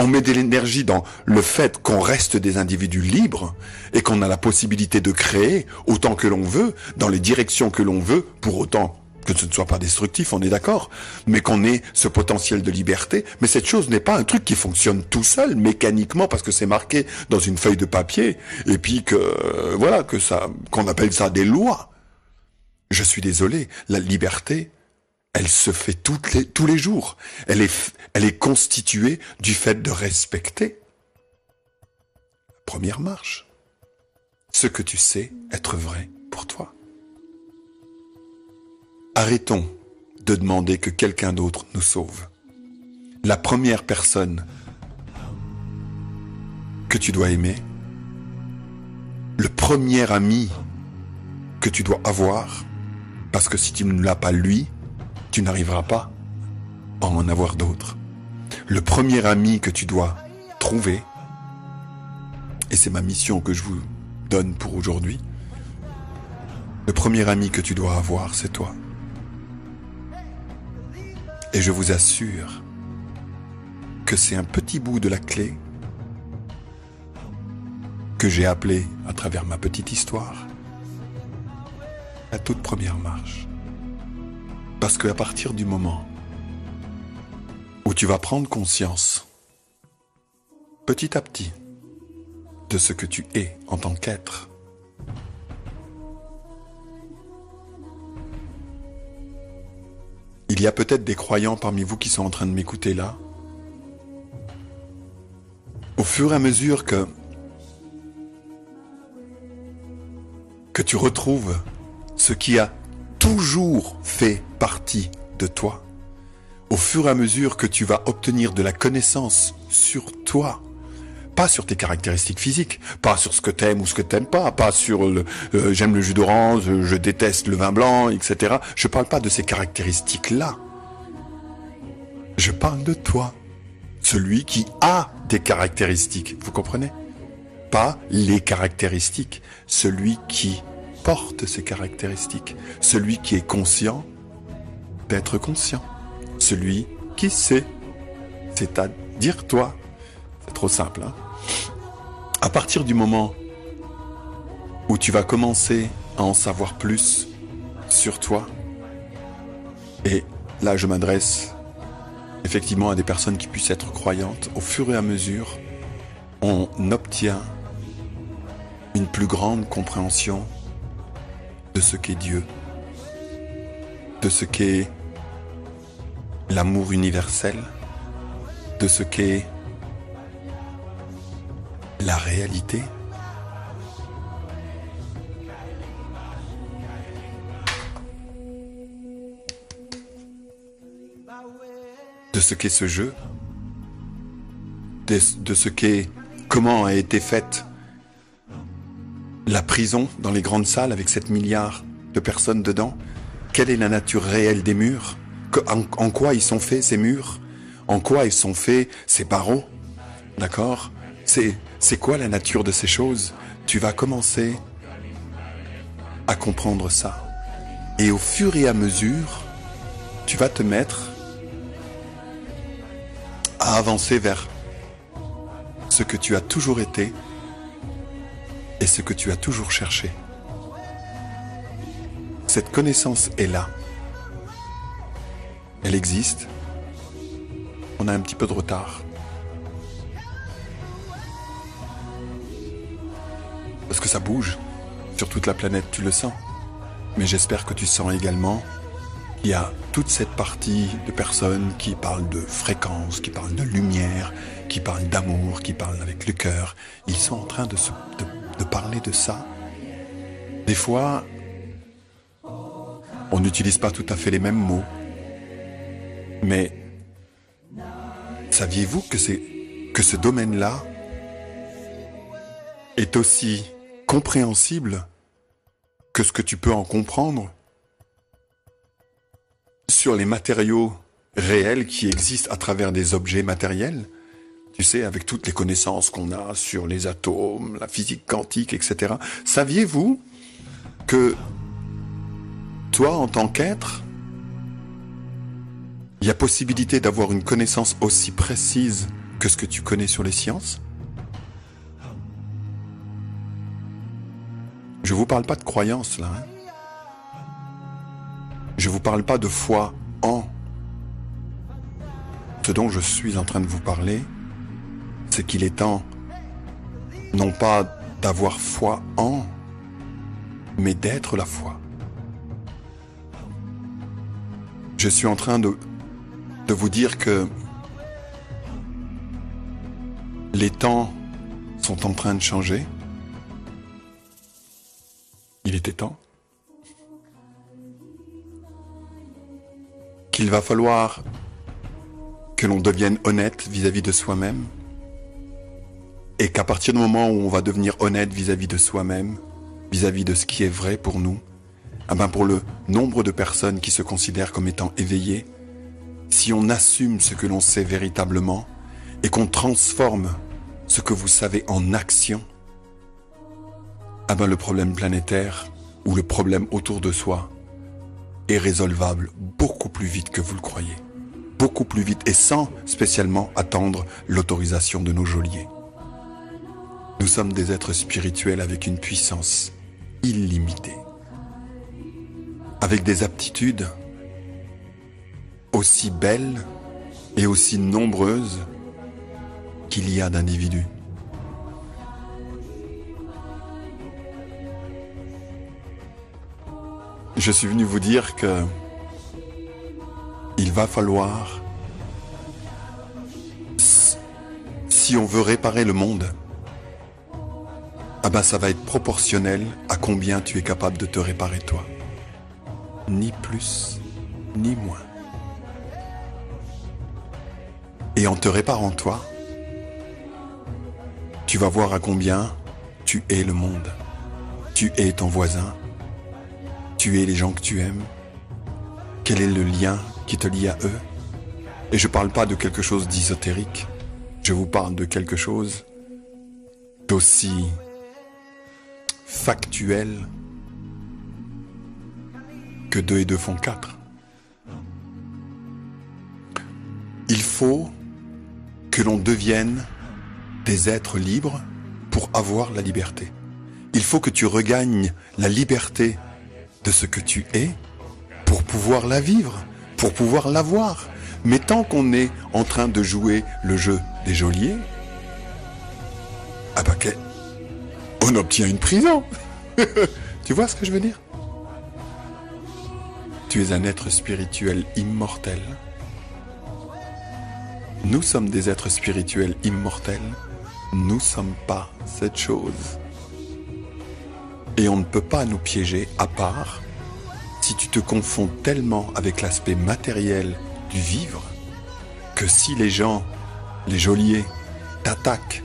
S1: On met de l'énergie dans le fait qu'on reste des individus libres et qu'on a la possibilité de créer autant que l'on veut, dans les directions que l'on veut, pour autant que ce ne soit pas destructif, on est d'accord, mais qu'on ait ce potentiel de liberté. Mais cette chose n'est pas un truc qui fonctionne tout seul, mécaniquement, parce que c'est marqué dans une feuille de papier, et puis que, voilà, qu'on appelle ça des lois. Je suis désolé, la liberté, elle se fait tous les jours. Elle est constituée du fait de respecter la première marche. Ce que tu sais être vrai pour toi. Arrêtons de demander que quelqu'un d'autre nous sauve. La première personne que tu dois aimer, le premier ami que tu dois avoir, parce que si tu ne l'as pas lui, tu n'arriveras pas à en avoir d'autres. Le premier ami que tu dois trouver, et c'est ma mission que je vous donne pour aujourd'hui, le premier ami que tu dois avoir, c'est toi. Et je vous assure que c'est un petit bout de la clé que j'ai appelé, à travers ma petite histoire, la toute première marche. Parce qu'à partir du moment où tu vas prendre conscience, petit à petit, de ce que tu es en tant qu'être, il y a peut-être des croyants parmi vous qui sont en train de m'écouter là. Au fur et à mesure que tu retrouves ce qui a toujours fait partie de toi, au fur et à mesure que tu vas obtenir de la connaissance sur toi, pas sur tes caractéristiques physiques, pas sur ce que t'aimes ou ce que t'aimes pas sur j'aime le jus d'orange, je déteste le vin blanc, etc. Je parle pas de ces caractéristiques-là. Je parle de toi, celui qui a des caractéristiques, vous comprenez? Pas les caractéristiques, celui qui porte ces caractéristiques, celui qui est conscient d'être conscient, celui qui sait, c'est-à-dire toi. C'est trop simple, hein? À partir du moment où tu vas commencer à en savoir plus sur toi, et là je m'adresse effectivement à des personnes qui puissent être croyantes, au fur et à mesure, on obtient une plus grande compréhension de ce qu'est Dieu, de ce qu'est l'amour universel, de ce qu'est la réalité. De ce qu'est ce jeu, de ce qu'est, comment a été faite la prison dans les grandes salles avec 7 milliards de personnes dedans. Quelle est la nature réelle des murs? En quoi ils sont faits ces murs? En quoi ils sont faits ces barreaux? D'accord? C'est quoi la nature de ces choses? Tu vas commencer à comprendre ça. Et au fur et à mesure, tu vas te mettre à avancer vers ce que tu as toujours été et ce que tu as toujours cherché. Cette connaissance est là. Elle existe. On a un petit peu de retard. Parce que ça bouge sur toute la planète, tu le sens. Mais j'espère que tu sens également qu'il y a toute cette partie de personnes qui parlent de fréquence, qui parlent de lumière, qui parlent d'amour, qui parlent avec le cœur. Ils sont en train de parler de ça. Des fois, on n'utilise pas tout à fait les mêmes mots. Mais saviez-vous que ce domaine-là est aussi compréhensible que ce que tu peux en comprendre sur les matériaux réels qui existent à travers des objets matériels. Tu sais, avec toutes les connaissances qu'on a sur les atomes, la physique quantique, etc. Saviez-vous que toi, en tant qu'être, il y a possibilité d'avoir une connaissance aussi précise que ce que tu connais sur les sciences? Je vous parle pas de croyance, là. Je vous parle pas de foi en. Ce dont je suis en train de vous parler, c'est qu'il est temps, non pas d'avoir foi en, mais d'être la foi. Je suis en train de vous dire que les temps sont en train de changer. Il était temps. Qu'il va falloir que l'on devienne honnête vis-à-vis de soi-même. Et qu'à partir du moment où on va devenir honnête vis-à-vis de soi-même, vis-à-vis de ce qui est vrai pour nous, eh ben pour le nombre de personnes qui se considèrent comme étant éveillées, si on assume ce que l'on sait véritablement et qu'on transforme ce que vous savez en action, eh ben le problème planétaire ou le problème autour de soi est résolvable beaucoup plus vite que vous le croyez. Beaucoup plus vite et sans spécialement attendre l'autorisation de nos geôliers. Nous sommes des êtres spirituels avec une puissance illimitée, avec des aptitudes aussi belles et aussi nombreuses qu'il y a d'individus. Je suis venu vous dire que il va falloir, si on veut réparer le monde, ah ben ça va être proportionnel à combien tu es capable de te réparer toi. Ni plus, ni moins. Et en te réparant toi, tu vas voir à combien tu es le monde. Tu es ton voisin. Tu es les gens que tu aimes. Quel est le lien qui te lie à eux? Et je ne parle pas de quelque chose d'ésotérique. Je vous parle de quelque chose d'aussi factuel que 2 et 2 font 4. Il faut que l'on devienne des êtres libres pour avoir la liberté. Il faut que tu regagnes la liberté de ce que tu es pour pouvoir la vivre, pour pouvoir l'avoir. Mais tant qu'on est en train de jouer le jeu des geôliers, ah bah on obtient une prison. Tu vois ce que je veux dire? Tu es un être spirituel immortel. Nous sommes des êtres spirituels immortels. Nous ne sommes pas cette chose. Et on ne peut pas nous piéger à part si tu te confonds tellement avec l'aspect matériel du vivre que si les gens, les geôliers, t'attaquent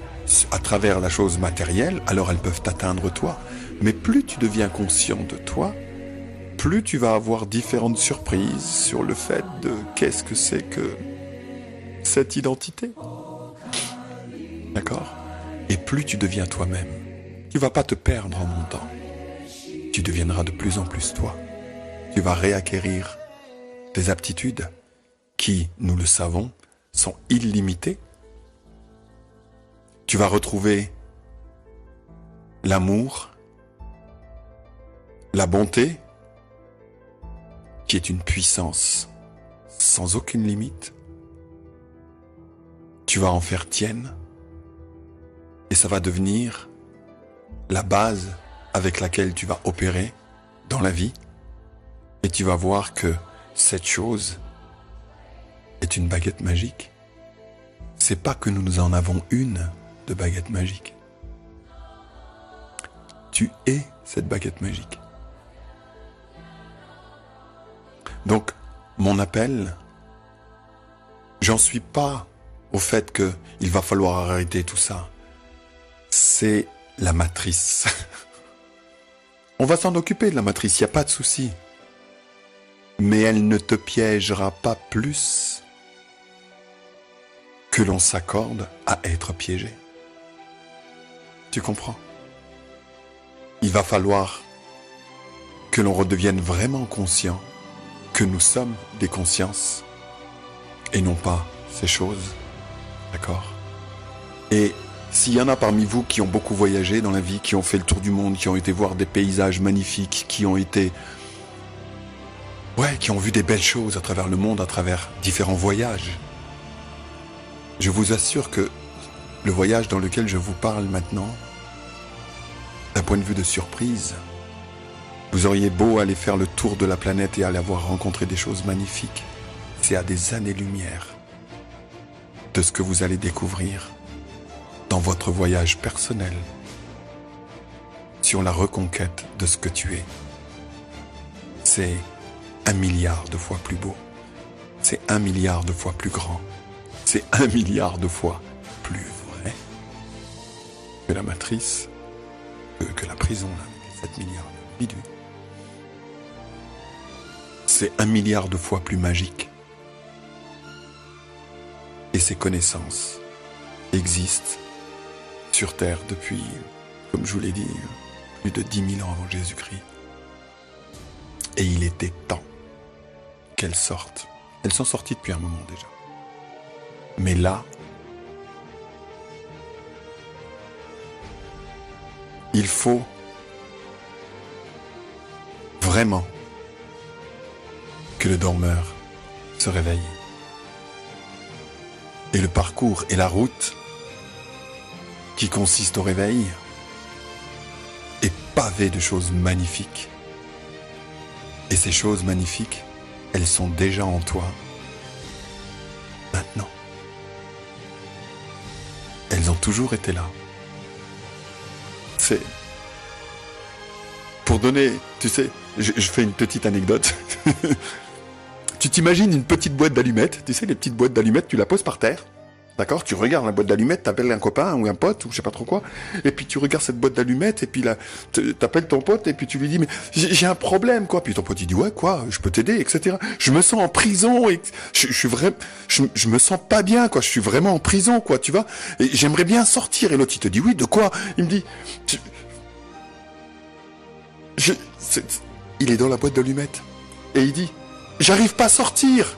S1: à travers la chose matérielle, alors elles peuvent t'atteindre toi. Mais plus tu deviens conscient de toi, plus tu vas avoir différentes surprises sur le fait de qu'est-ce que c'est que cette identité. D'accord? Et plus tu deviens toi-même, tu vas pas te perdre en montant. Tu deviendras de plus en plus toi. Tu vas réacquérir des aptitudes qui, nous le savons, sont illimitées. Tu vas retrouver l'amour, la bonté, qui est une puissance sans aucune limite. Tu vas en faire tienne et ça va devenir la base avec laquelle tu vas opérer dans la vie et tu vas voir que cette chose est une baguette magique. C'est pas que nous en avons une de baguette magique. Tu es cette baguette magique. Donc, mon appel, j'en suis pas au fait qu'il va falloir arrêter tout ça. C'est la matrice. On va s'en occuper de la matrice, il n'y a pas de souci. mais elle ne te piégera pas plus que l'on s'accorde à être piégé. Tu comprends? Il va falloir que l'on redevienne vraiment conscient que nous sommes des consciences et non pas ces choses. D'accord? Et s'il y en a parmi vous qui ont beaucoup voyagé dans la vie, qui ont fait le tour du monde, qui ont été voir des paysages magnifiques, qui ont vu des belles choses à travers le monde, à travers différents voyages, je vous assure que le voyage dans lequel je vous parle maintenant, d'un point de vue de surprise, vous auriez beau aller faire le tour de la planète et aller avoir rencontré des choses magnifiques, c'est à des années-lumière de ce que vous allez découvrir dans votre voyage personnel sur la reconquête de ce que tu es. C'est 1 milliard de fois plus beau, c'est 1 milliard de fois plus grand, c'est 1 milliard de fois plus vrai que la matrice, que la prison, là, avec 7 milliards d'individus. C'est 1 milliard de fois plus magique. Et ces connaissances existent sur Terre depuis, comme je vous l'ai dit, plus de 10 000 ans avant Jésus-Christ. Et il était temps qu'elles sortent. Elles sont sorties depuis un moment déjà. Mais là, il faut vraiment que le dormeur se réveille. Et le parcours et la route qui consiste au réveil est pavé de choses magnifiques. Et ces choses magnifiques, elles sont déjà en toi maintenant. Elles ont toujours été là. C'est... Pour donner, tu sais, je fais une petite anecdote. Tu t'imagines une petite boîte d'allumettes, tu sais, les petites boîtes d'allumettes, tu la poses par terre, d'accord? Tu regardes la boîte d'allumettes, t'appelles un copain ou un pote ou je sais pas trop quoi, et puis tu regardes cette boîte d'allumettes et puis là, t'appelles ton pote et puis tu lui dis mais j'ai un problème quoi, puis ton pote il dit ouais quoi, je peux t'aider, etc. Je me sens en prison et je me sens pas bien quoi, je suis vraiment en prison quoi, tu vois, et j'aimerais bien sortir et l'autre il te dit oui de quoi? Il me dit il est dans la boîte d'allumettes et il dit j'arrive pas à sortir.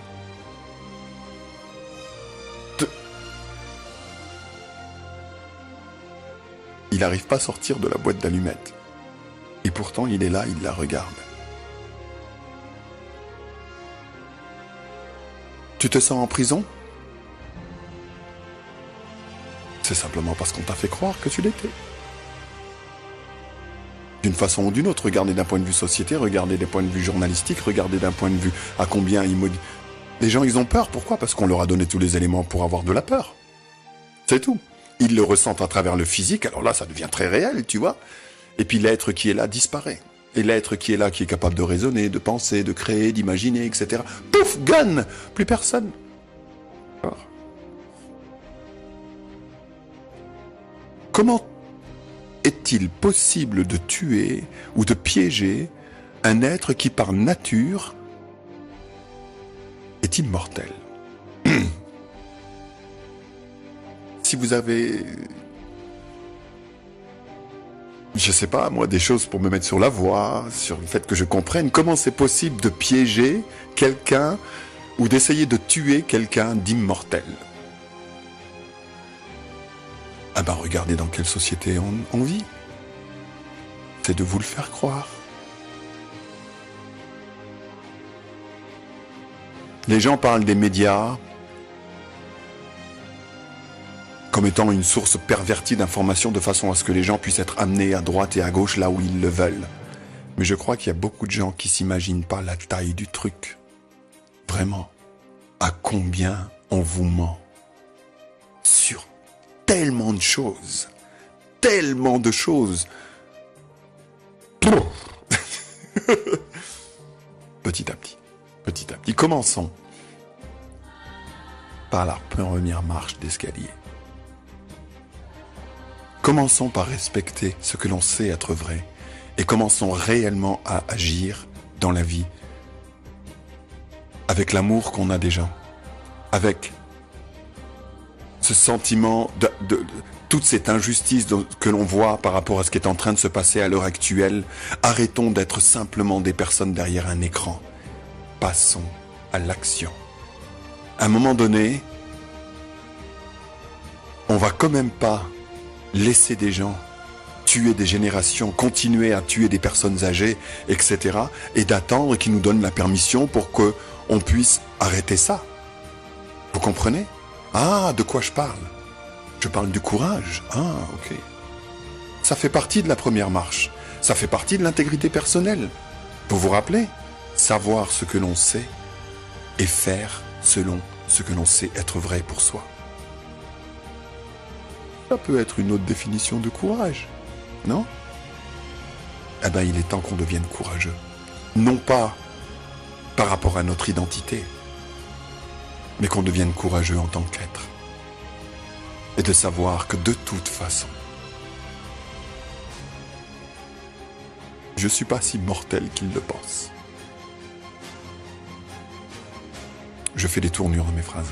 S1: Il n'arrive pas à sortir de la boîte d'allumettes. Et pourtant, il est là, il la regarde. Tu te sens en prison? C'est simplement parce qu'on t'a fait croire que tu l'étais. D'une façon ou d'une autre, regardez d'un point de vue société, regardez d'un point de vue journalistique, regardez d'un point de vue à combien les gens, ils ont peur. Pourquoi? Parce qu'on leur a donné tous les éléments pour avoir de la peur. C'est tout. Ils le ressentent à travers le physique, alors là, ça devient très réel, tu vois. Et puis l'être qui est là disparaît. Et l'être qui est là, qui est capable de raisonner, de penser, de créer, d'imaginer, etc. Pouf, gone, plus personne. Alors, comment est-il possible de tuer ou de piéger un être qui, par nature, est immortel? Si vous avez, je sais pas, moi, des choses pour me mettre sur la voie, sur le fait que je comprenne comment c'est possible de piéger quelqu'un ou d'essayer de tuer quelqu'un d'immortel. Ah ben, regardez dans quelle société on vit. C'est de vous le faire croire. Les gens parlent des médias comme étant une source pervertie d'informations de façon à ce que les gens puissent être amenés à droite et à gauche là où ils le veulent. Mais je crois qu'il y a beaucoup de gens qui s'imaginent pas la taille du truc. Vraiment. À combien on vous ment sur tellement de choses. Tellement de choses. Petit à petit. Petit à petit. Commençons par la première marche d'escalier. Commençons par respecter ce que l'on sait être vrai et commençons réellement à agir dans la vie avec l'amour qu'on a des gens, avec ce sentiment de toute cette injustice que l'on voit par rapport à ce qui est en train de se passer à l'heure actuelle. Arrêtons d'être simplement des personnes derrière un écran. Passons à l'action. À un moment donné, on va quand même pas laisser des gens tuer des générations, continuer à tuer des personnes âgées, etc. et d'attendre qu'ils nous donnent la permission pour qu'on puisse arrêter ça. Vous comprenez? Ah, de quoi je parle? Je parle du courage. Ah, ok. Ça fait partie de la première marche. Ça fait partie de l'intégrité personnelle. Vous vous rappelez? Savoir ce que l'on sait et faire selon ce que l'on sait être vrai pour soi. Ça peut être une autre définition de courage, non? Eh bien, il est temps qu'on devienne courageux. Non pas par rapport à notre identité, mais qu'on devienne courageux en tant qu'être. Et de savoir que de toute façon, je ne suis pas si mortel qu'il le pense. Je fais des tournures dans mes phrases.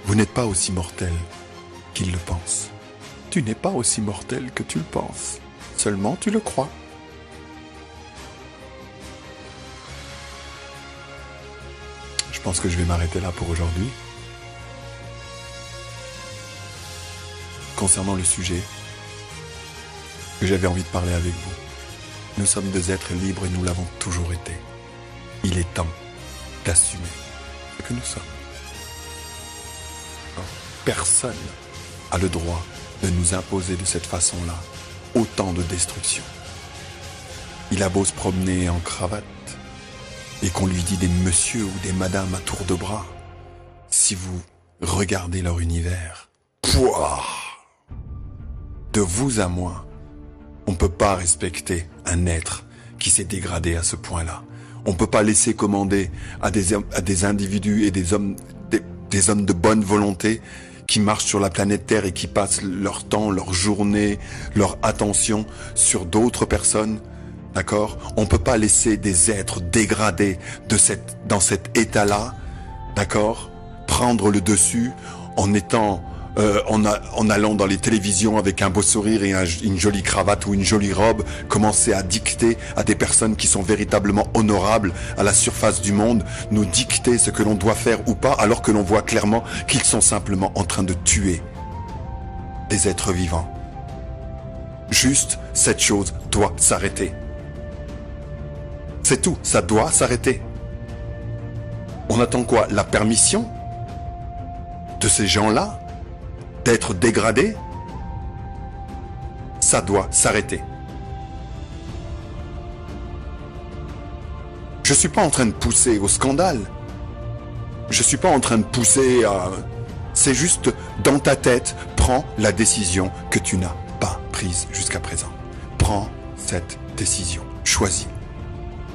S1: Vous n'êtes pas aussi mortel qu'il le pense. Tu n'es pas aussi mortel que tu le penses. Seulement tu le crois. Je pense que je vais m'arrêter là pour aujourd'hui. Concernant le sujet que j'avais envie de parler avec vous. Nous sommes des êtres libres et nous l'avons toujours été. Il est temps d'assumer ce que nous sommes. Personne n'a le droit de nous imposer de cette façon-là autant de destruction. Il a beau se promener en cravate et qu'on lui dit des messieurs ou des madames à tour de bras, si vous regardez leur univers, pouah, de vous à moi, on ne peut pas respecter un être qui s'est dégradé à ce point-là. On ne peut pas laisser commander à des individus et des hommes de bonne volonté qui marchent sur la planète Terre et qui passent leur temps, leur journée, leur attention sur d'autres personnes. D'accord? On ne peut pas laisser des êtres dégradés dans cet état-là, d'accord, prendre le dessus en étant, en allant dans les télévisions avec un beau sourire et une jolie cravate ou une jolie robe, commencer à dicter à des personnes qui sont véritablement honorables à la surface du monde, nous dicter ce que l'on doit faire ou pas, alors que l'on voit clairement qu'ils sont simplement en train de tuer des êtres vivants. Juste, cette chose doit s'arrêter. C'est tout, ça doit s'arrêter. On attend quoi? La permission de ces gens-là d'être dégradés? Ça doit s'arrêter. Je suis pas en train de pousser au scandale. Je suis pas en train de pousser à... C'est juste, dans ta tête, prends la décision que tu n'as pas prise jusqu'à présent. Prends cette décision. Choisis.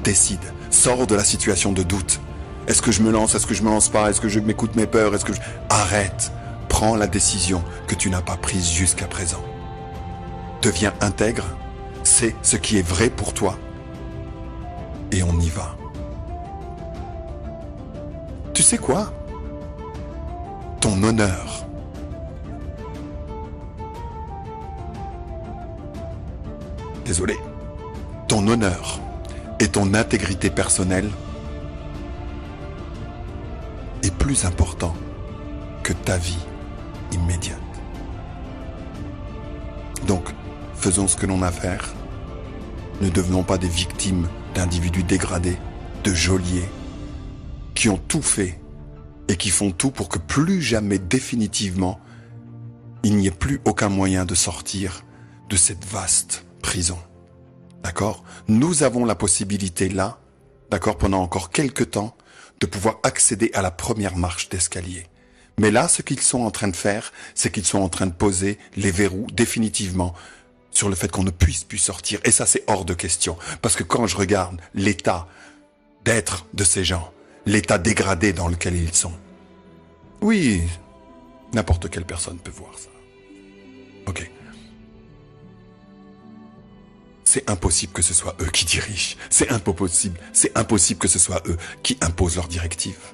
S1: Décide. Sors de la situation de doute. Est-ce que je me lance? Est-ce que je me lance pas? Est-ce que je m'écoute mes peurs? Arrête. Prends la décision que tu n'as pas prise jusqu'à présent. Deviens intègre. C'est ce qui est vrai pour toi. Et on y va. Tu sais quoi? Ton honneur. Désolé. Ton honneur et ton intégrité personnelle est plus important que ta vie immédiate. Donc, faisons ce que l'on a à faire. Ne devenons pas des victimes d'individus dégradés, de geôliers, qui ont tout fait et qui font tout pour que plus jamais définitivement, il n'y ait plus aucun moyen de sortir de cette vaste prison. D'accord? Nous avons la possibilité là, d'accord, pendant encore quelques temps, de pouvoir accéder à la première marche d'escalier. Mais là, ce qu'ils sont en train de faire, c'est qu'ils sont en train de poser les verrous définitivement sur le fait qu'on ne puisse plus sortir. Et ça, c'est hors de question. Parce que quand je regarde l'état d'être de ces gens, l'état dégradé dans lequel ils sont, oui, n'importe quelle personne peut voir ça. Ok. c'est impossible que ce soit eux qui dirigent. C'est impossible que ce soit eux qui imposent leurs directives.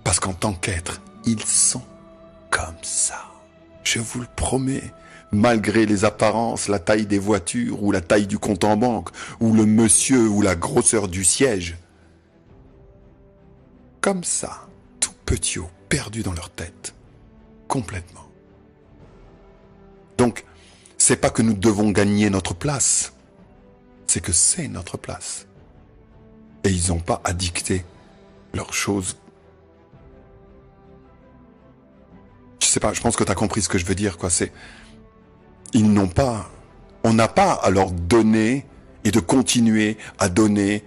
S1: Parce qu'en tant qu'être, ils sont comme ça. Je vous le promets. Malgré les apparences, la taille des voitures, ou la taille du compte en banque, ou le monsieur, ou la grosseur du siège. Comme ça, tout petit haut, perdu dans leur tête. Complètement. Donc, c'est pas que nous devons gagner notre place. C'est que c'est notre place. Et ils n'ont pas à dicter leurs choses. Je sais pas, je pense que tu as compris ce que je veux dire, quoi. Ils n'ont pas, on n'a pas à leur donner et de continuer à donner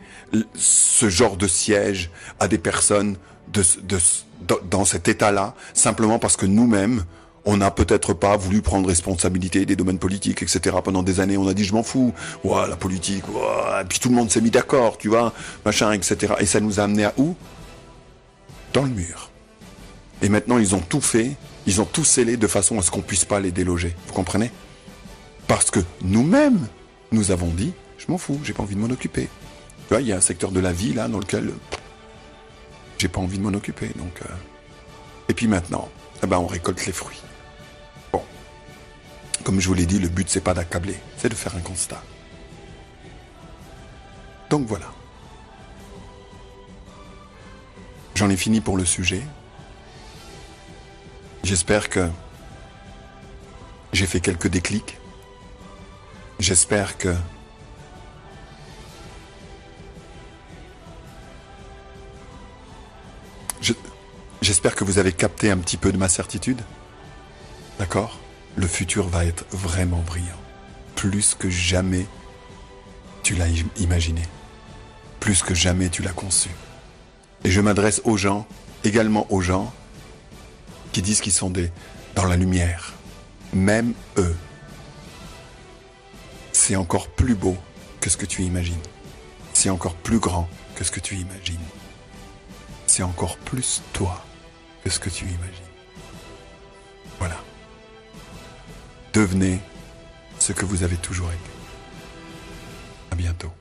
S1: ce genre de siège à des personnes dans cet état-là, simplement parce que nous-mêmes, on n'a peut-être pas voulu prendre responsabilité des domaines politiques, etc. Pendant des années, on a dit je m'en fous, ouais, la politique, ouais. Et puis tout le monde s'est mis d'accord, tu vois, machin, etc. Et ça nous a amené à où? Dans le mur. Et maintenant, ils ont tout fait, ils ont tout scellé de façon à ce qu'on puisse pas les déloger. Vous comprenez? Parce que nous-mêmes, nous avons dit, je m'en fous, j'ai pas envie de m'en occuper. Tu vois, il y a un secteur de la vie là dans lequel j'ai pas envie de m'en occuper. Donc, et puis maintenant, eh ben, on récolte les fruits. Bon, comme je vous l'ai dit, le but c'est pas d'accabler, c'est de faire un constat. Donc voilà. J'en ai fini pour le sujet. J'espère que j'ai fait quelques déclics. J'espère que j'espère que vous avez capté un petit peu de ma certitude. D'accord? Le futur va être vraiment brillant. Plus que jamais tu l'as imaginé. Plus que jamais tu l'as conçu. Et je m'adresse aux gens, également aux gens qui disent qu'ils sont dans la lumière. Même eux. C'est encore plus beau que ce que tu imagines. C'est encore plus grand que ce que tu imagines. C'est encore plus toi que ce que tu imagines. Voilà. Devenez ce que vous avez toujours été. À bientôt.